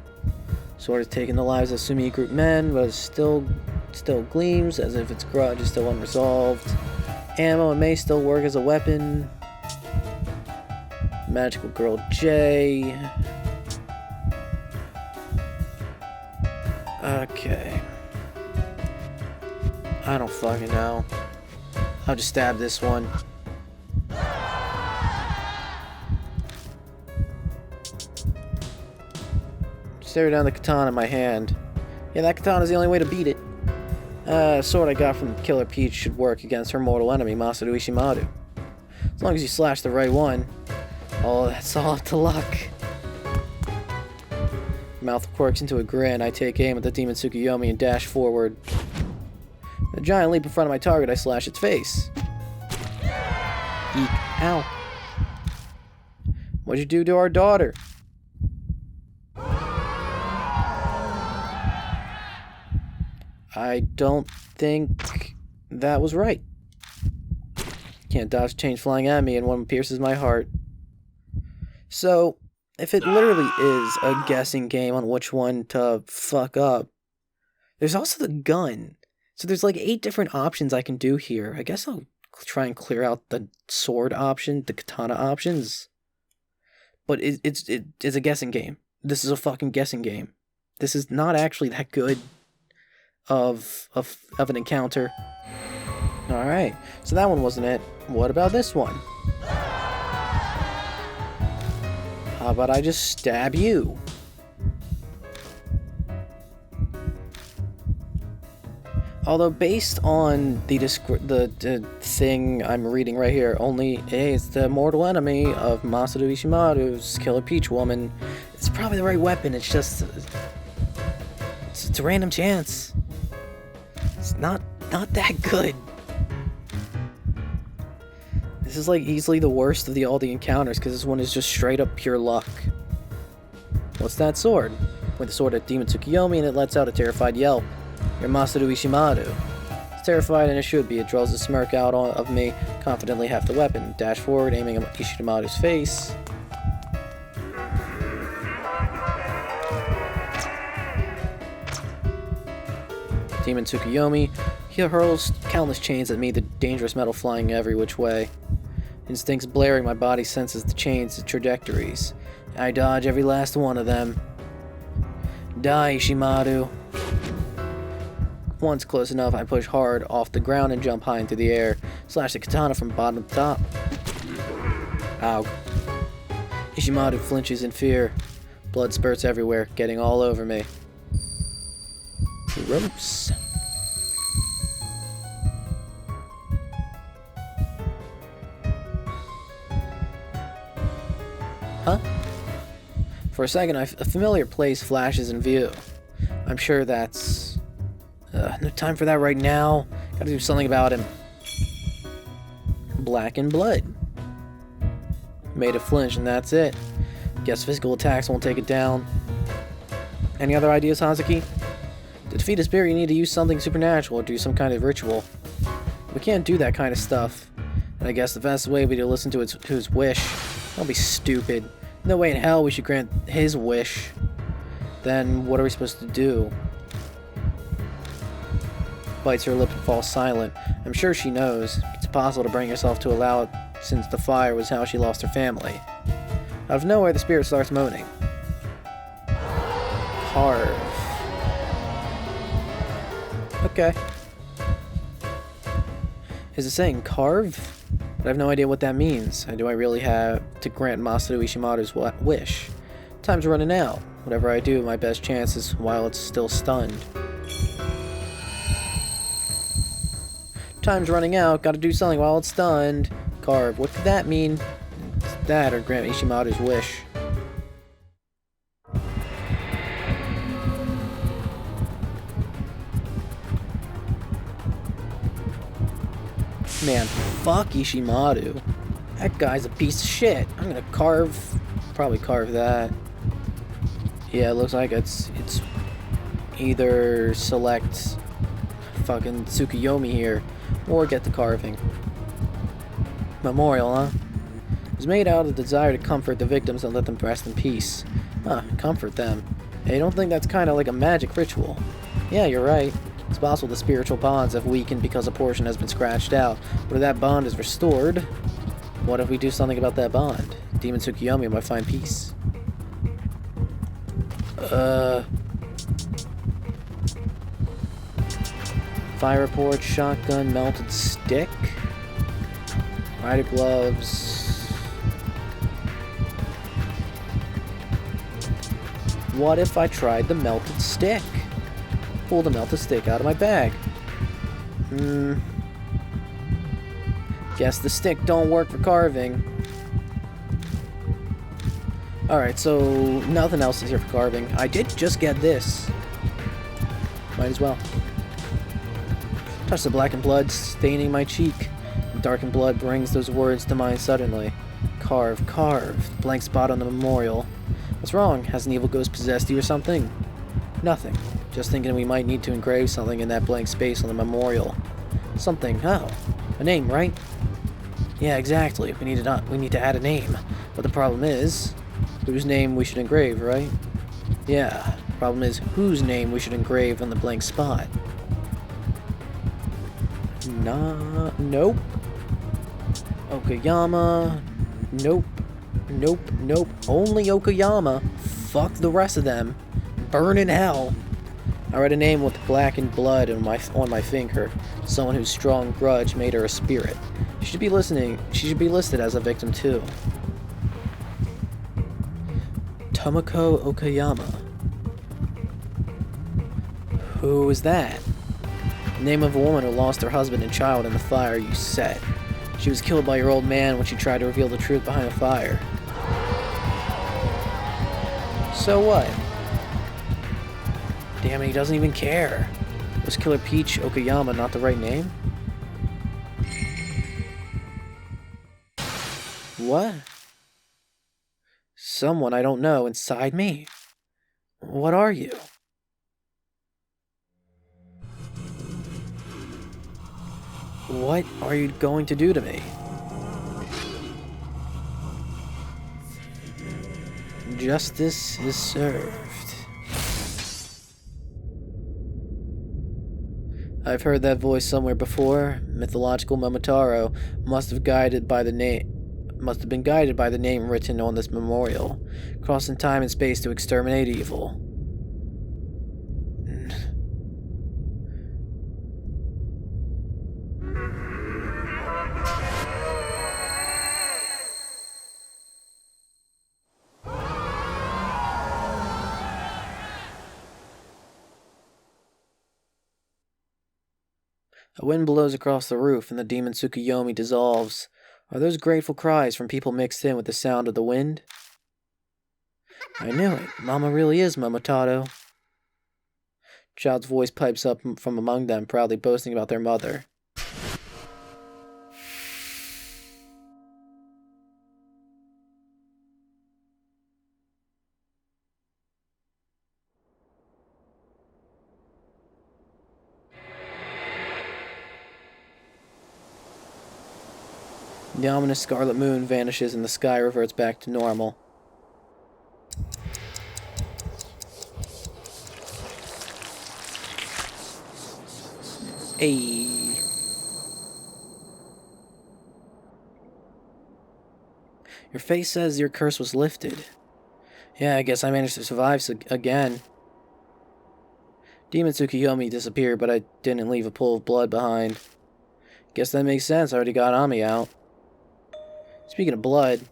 Sword has taken the lives of Sumi group men, but still gleams as if its grudge is still unresolved. Ammo and may still work as a weapon. Magical girl J. Okay. I don't fucking know. I'll just stab this one. Stare down the katana in my hand. Yeah, that katana's the only way to beat it. Sword I got from Killer Peach should work against her mortal enemy, Masaru Ishimaru. As long as you slash the right one. Oh, that's all up to luck. Mouth quirks into a grin. I take aim at the Demon Tsukuyomi and dash forward. With a giant leap in front of my target, I slash its face. Eek. Ow. What'd you do to our daughter? I don't think that was right. Can't dodge change flying at me and one pierces my heart. So, if it literally is a guessing game on which one to fuck up, there's also the gun. So there's like 8 different options I can do here. I guess I'll try and clear out the sword option, the katana options. But it's a guessing game. This is a fucking guessing game. This is not actually that good of an encounter. Alright, so that one wasn't it. What about this one? How about I just stab you? Although based on the thing I'm reading right here, only it's the mortal enemy of Masaru Ishimaru's Killer Peach Woman. It's probably the right weapon. It's just it's a random chance. It's not that good. This is like easily the worst of all the encounters because this one is just straight up pure luck. What's that sword? With the sword of Demon Tsukiyomi and it lets out a terrified yelp. You're Masaru Ishimaru. It's terrified and it should be. It draws a smirk out of me, confidently half the weapon. Dash forward, aiming at Ishimaru's face. Demon Tsukiyomi. He hurls countless chains at me, the dangerous metal flying every which way. Instincts blaring, my body senses the chains, the trajectories. I dodge every last one of them. Die, Ishimaru. Once close enough, I push hard off the ground and jump high into the air. Slash the katana from bottom to top. Ow. Ishimaru flinches in fear. Blood spurts everywhere, getting all over me. Ropes. Huh? For a second, a familiar place flashes in view. I'm sure that's... no time for that right now. Gotta do something about him. Black and blood. Made it flinch and that's it. Guess physical attacks won't take it down. Any other ideas, Hazuki? To defeat a spirit, you need to use something supernatural or do some kind of ritual. We can't do that kind of stuff. And I guess the best way would be to listen to his wish. Don't be stupid. No way in hell we should grant his wish. Then what are we supposed to do? Bites her lip and falls silent. I'm sure she knows. It's possible to bring herself to allow it since the fire was how she lost her family. Out of nowhere, the spirit starts moaning. Carve. Okay. Is it saying carve? But I have no idea what that means. Do I really have to grant Masaru Ishimaru's wish? Time's running out. Whatever I do, my best chance is while it's still stunned. Time's running out. Gotta do something while it's stunned. Carve. What could that mean? That or grant Ishimaru's wish. Man, fuck Ishimaru. That guy's a piece of shit. I'm gonna probably carve that. Yeah, it looks like it's either select fucking Tsukiyomi here, or get the carving. Memorial, huh? It was made out of the desire to comfort the victims and let them rest in peace. Huh, comfort them. Hey, don't think that's kinda like a magic ritual. Yeah, you're right. It's possible the spiritual bonds have weakened because a portion has been scratched out, but if that bond is restored, what if we do something about that bond? Demon Tsukiyomi might find peace. Fire report, shotgun, melted stick, rider gloves. What if I tried the melted stick? Pull the melted stick out of my bag. Guess the stick don't work for carving. Alright, so nothing else is here for carving. I did just get this. Might as well. Touch the blackened blood staining my cheek. The darkened blood brings those words to mind suddenly. Carve, carve. The blank spot on the memorial. What's wrong? Has an evil ghost possessed you or something? Nothing. Just thinking we might need to engrave something in that blank space on the memorial. Something, oh, a name, right? Yeah, exactly. We need to add a name. But the problem is, whose name we should engrave, right? Yeah, problem is whose name we should engrave on the blank spot. Nope. Okayama. Nope. Nope. Nope. Only Okayama. Fuck the rest of them. Burn in hell. I read a name with blackened blood on my finger. Someone whose strong grudge made her a spirit. She should be listed as a victim too. Tomoko Okayama. Who is that? The name of a woman who lost her husband and child in the fire you set. She was killed by your old man when she tried to reveal the truth behind the fire. So what? Damn it, he doesn't even care. Was Killer Peach Okayama not the right name? What? Someone I don't know inside me? What are you? What are you going to do to me? Justice is served. I've heard that voice somewhere before. Mythological Momotaro must have been guided by the name written on this memorial, crossing time and space to exterminate evil. A wind blows across the roof and the demon Tsukuyomi dissolves. Are those grateful cries from people mixed in with the sound of the wind? I knew it. Mama really is Momotaro. Child's voice pipes up from among them, proudly boasting about their mother. The ominous scarlet moon vanishes and the sky reverts back to normal. Ayy. Your face says your curse was lifted. Yeah, I guess I managed to survive again. Demon Tsukuyomi disappeared, but I didn't leave a pool of blood behind. Guess that makes sense, I already got Ami out. Speaking of blood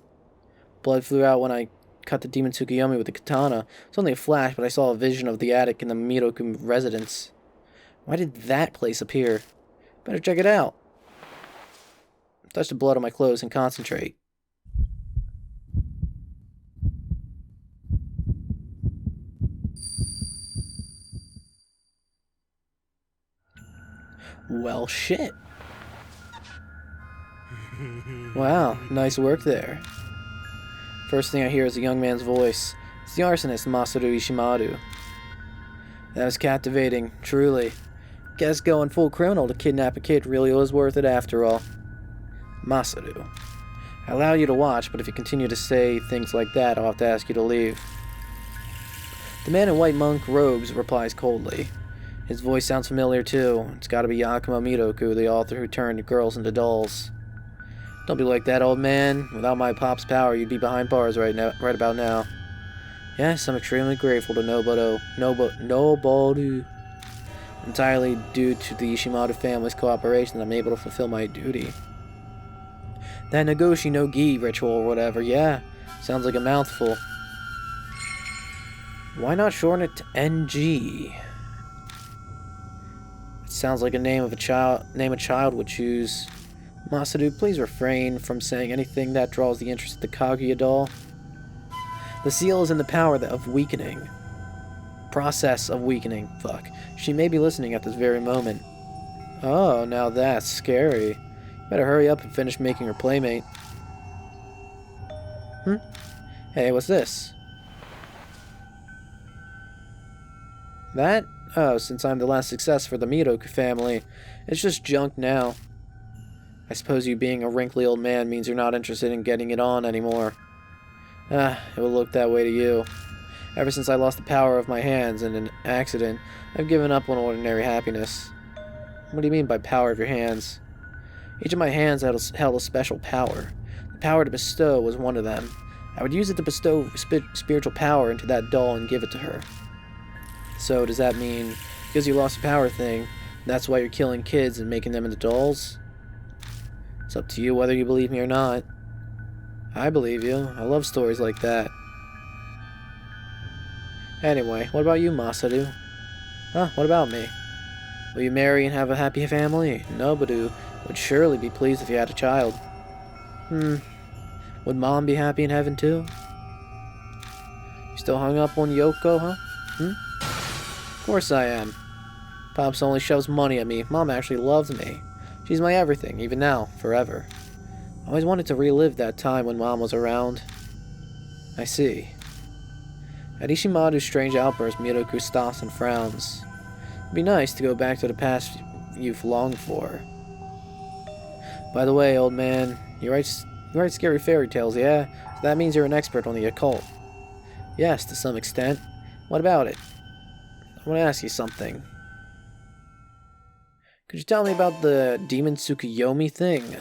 flew out when I cut the demon Tsukuyomi with the katana. It's only a flash, but I saw a vision of the attic in the Miroku residence. Why did that place appear? Better check it out. Touch the blood on my clothes and concentrate. Well, shit. Wow, nice work there. First thing I hear is a young man's voice. It's the arsonist, Masaru Ishimaru. That was captivating, truly. Guess going full criminal to kidnap a kid really was worth it after all. Masaru. I allow you to watch, but if you continue to say things like that, I'll have to ask you to leave. The man in white monk robes replies coldly. His voice sounds familiar too. It's gotta be Yakumo Miroku, the author who turned girls into dolls. Don't be like that, old man. Without my pop's power, you'd be behind bars right about now. Yes, I'm extremely grateful to Noboru. Entirely due to the Ishimaru family's cooperation, I'm able to fulfill my duty. That Nagoshi no Gi ritual or whatever, yeah. Sounds like a mouthful. Why not shorten it to NG? It sounds like a name a child would choose. Masaru, please refrain from saying anything that draws the interest of the Kaguya doll. The seal is in the power of weakening. Process of weakening. Fuck. She may be listening at this very moment. Oh, now that's scary. Better hurry up and finish making her playmate. Hey, what's this? That? Oh, since I'm the last success for the Miroku family, it's just junk now. I suppose you being a wrinkly old man means you're not interested in getting it on anymore. It will look that way to you. Ever since I lost the power of my hands in an accident, I've given up on ordinary happiness. What do you mean by power of your hands? Each of my hands held a special power. The power to bestow was one of them. I would use it to bestow spiritual power into that doll and give it to her. So, does that mean, because you lost the power thing, that's why you're killing kids and making them into dolls? It's up to you whether you believe me or not. I believe you. I love stories like that. Anyway, what about you, Masaru? Huh, what about me? Will you marry and have a happy family? Nobudu would surely be pleased if you had a child. Would Mom be happy in heaven too? You still hung up on Yoko, huh? Of course I am. Pops only shoves money at me. Mom actually loves me. She's my everything, even now, forever. I always wanted to relive that time when Mom was around. I see. At Ishimaru's strange outburst, Miroku stops and frowns. It'd be nice to go back to the past you've longed for. By the way, old man, you write scary fairy tales, yeah? So that means you're an expert on the occult. Yes, to some extent. What about it? I want to ask you something. Could you tell me about the demon Tsukuyomi thing?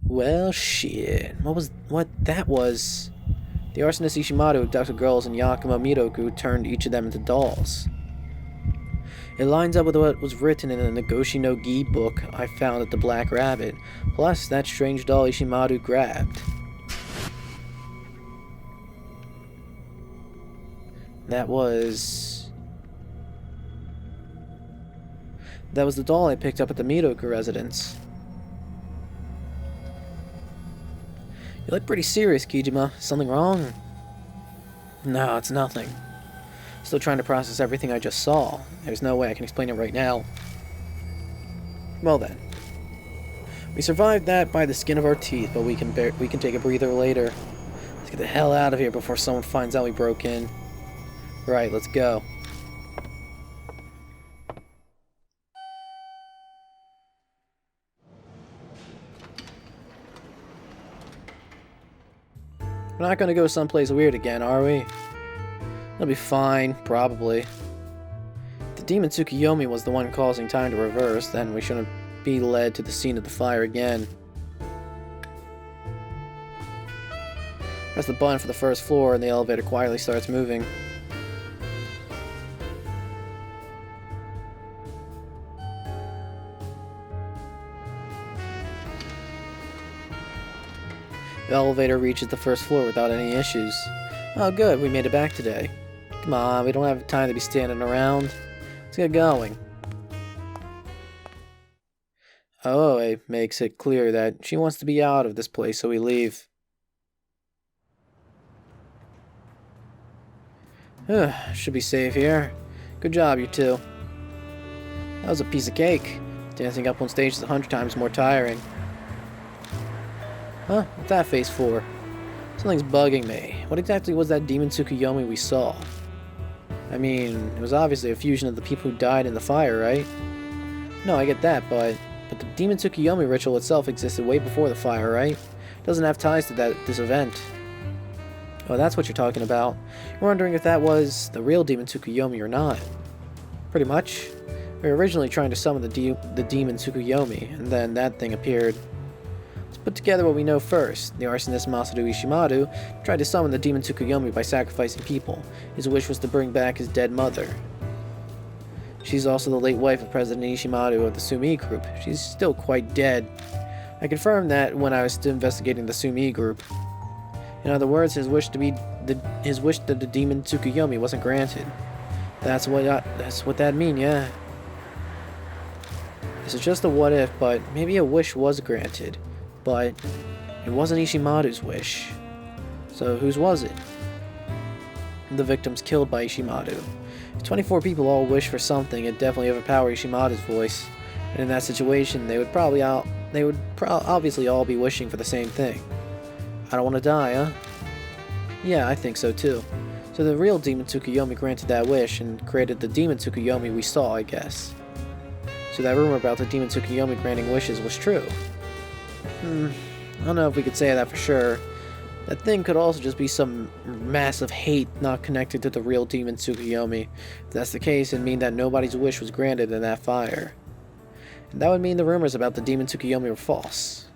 Well, shit. What that was? The arsonist Ishimaru abducted girls and Yakumo Miroku turned each of them into dolls. It lines up with what was written in the Nagoshi no Gi book I found at the Black Rabbit, plus that strange doll Ishimaru grabbed. That was the doll I picked up at the Miroku residence. You look pretty serious, Kijima. Something wrong? No, it's nothing. Still trying to process everything I just saw. There's no way I can explain it right now. Well then. We survived that by the skin of our teeth, but we can take a breather later. Let's get the hell out of here before someone finds out we broke in. Right, let's go. We're not gonna go someplace weird again, are we? It'll be fine, probably. If the demon Tsukuyomi was the one causing time to reverse, then we shouldn't be led to the scene of the fire again. Press the button for the first floor and the elevator quietly starts moving. The elevator reaches the first floor without any issues. Oh good, we made it back today. Come on, we don't have time to be standing around. Let's get going. Oh, it makes it clear that she wants to be out of this place, so we leave. Should be safe here. Good job, you two. That was a piece of cake. Dancing up on stage is 100 times more tiring. Huh? What's that face for? Something's bugging me. What exactly was that demon Tsukuyomi we saw? I mean, it was obviously a fusion of the people who died in the fire, right? No, I get that, but the demon Tsukuyomi ritual itself existed way before the fire, right? It doesn't have ties to this event. Oh, that's what you're talking about. You're wondering if that was the real demon Tsukuyomi or not. Pretty much. We were originally trying to summon the demon Tsukuyomi, and then that thing appeared. Let's put together what we know first. The arsonist Masaru Ishimaru tried to summon the demon Tsukuyomi by sacrificing people. His wish was to bring back his dead mother. She's also the late wife of President Ishimaru of the Sumi group. She's still quite dead. I confirmed that when I was still investigating the Sumi group. In other words, his wish that the demon Tsukuyomi wasn't granted. That's what that mean, yeah. This is just a what if, but maybe a wish was granted. But it wasn't Ishimaru's wish. So whose was it? The victims killed by Ishimaru. If 24 people all wish for something, it definitely overpowered Ishimaru's voice. And in that situation, they would obviously all be wishing for the same thing. I don't want to die, huh? Yeah, I think so too. So the real Demon Tsukuyomi granted that wish and created the Demon Tsukuyomi we saw, I guess. So that rumor about the Demon Tsukuyomi granting wishes was true. I don't know if we could say that for sure. That thing could also just be some massive hate not connected to the real Demon Tsukuyomi. If that's the case, it'd mean that nobody's wish was granted in that fire. And that would mean the rumors about the Demon Tsukuyomi were false.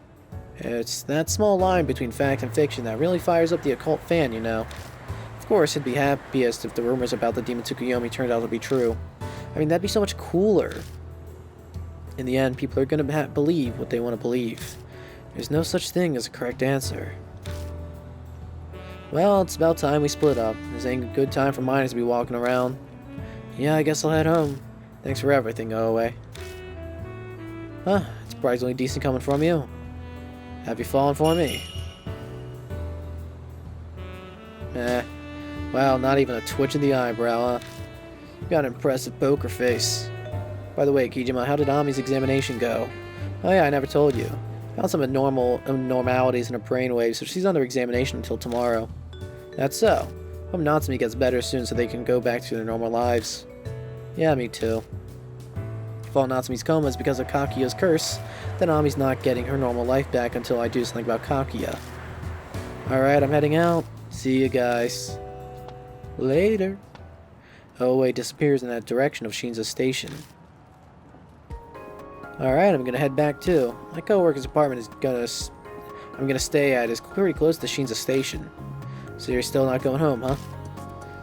It's that small line between fact and fiction that really fires up the occult fan, you know. Of course, he'd be happiest if the rumors about the Demon Tsukuyomi turned out to be true. I mean, that'd be so much cooler. In the end, people are gonna believe what they want to believe. There's no such thing as a correct answer. Well, it's about time we split up. This ain't a good time for minors to be walking around. Yeah, I guess I'll head home. Thanks for everything, Go-Away. Huh, it's surprisingly decent coming from you. Have you fallen for me? Wow, not even a twitch of the eyebrow, huh? You got an impressive poker face. By the way, Kijima, how did Ami's examination go? Oh yeah, I never told you. Found some abnormalities in her brainwaves, so she's under examination until tomorrow. That's so. Hope Natsumi gets better soon so they can go back to their normal lives. Yeah, me too. If all Natsumi's coma is because of Kakiya's curse, then Ami's not getting her normal life back until I do something about Kakiya. Alright, I'm heading out. See you guys. Later. Oe disappears in that direction of Shinza's station. Alright, I'm gonna head back too. My co-worker's apartment I'm gonna stay at is pretty close to Shinza's station. So you're still not going home, huh?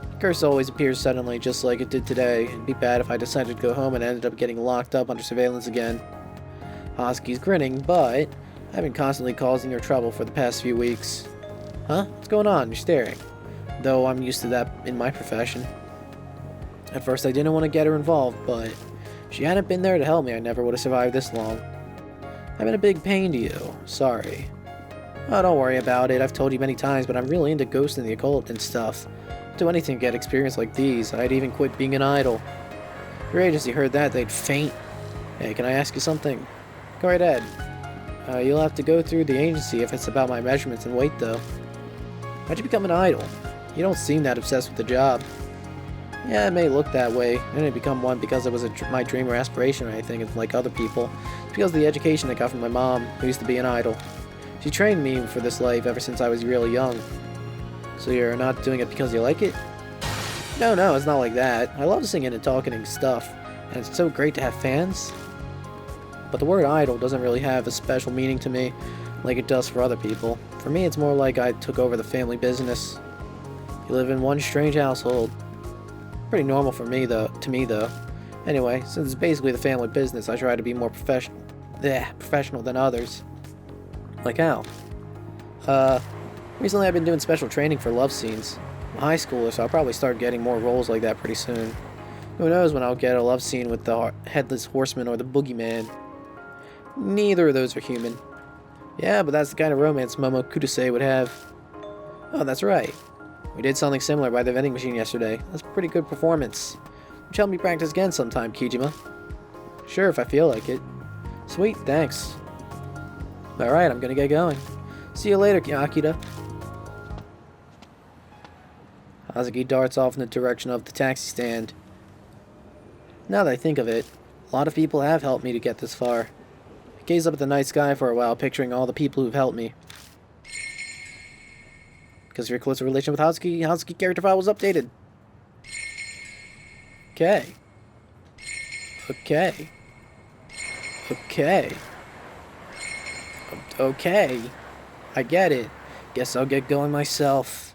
The curse always appears suddenly, just like it did today. It'd be bad if I decided to go home and ended up getting locked up under surveillance again. Hosky's grinning, but I've been constantly causing her trouble for the past few weeks. Huh? What's going on? You're staring. Though I'm used to that in my profession. At first I didn't want to get her involved, but if she hadn't been there to help me, I never would have survived this long. I've been a big pain to you. Sorry. Oh, don't worry about it. I've told you many times, but I'm really into ghosts and the occult and stuff. I'd do anything to get experience like these. I'd even quit being an idol. If your agency heard that, they'd faint. Hey, can I ask you something? Go right ahead. You'll have to go through the agency if it's about my measurements and weight, though. How'd you become an idol? You don't seem that obsessed with the job. Yeah, it may look that way. I didn't become one because it was my dream or aspiration or anything like other people. It's because of the education I got from my mom, who used to be an idol. She trained me for this life ever since I was really young. So you're not doing it because you like it? No, it's not like that. I love singing and talking and stuff, and it's so great to have fans. But the word idol doesn't really have a special meaning to me like it does for other people. For me, it's more like I took over the family business. You live in one strange household. Pretty normal to me though. Anyway, since it's basically the family business, I try to be more professional than others. Like how? Recently I've been doing special training for love scenes. I'm a high schooler, so I'll probably start getting more roles like that pretty soon. Who knows when I'll get a love scene with the Headless Horseman or the Boogeyman. Neither of those are human. Yeah, but that's the kind of romance Momo Kudasei would have. Oh, that's right. We did something similar by the vending machine yesterday. That's a pretty good performance. Would you help me practice again sometime, Kijima? Sure, if I feel like it. Sweet, thanks. Alright, I'm gonna get going. See you later, Akira. Hazuki darts off in the direction of the taxi stand. Now that I think of it, a lot of people have helped me to get this far. I gazed up at the night sky for a while, picturing all the people who've helped me. Because of your closer relation with Hazuki character file was updated. Okay. Okay. I get it. Guess I'll get going myself.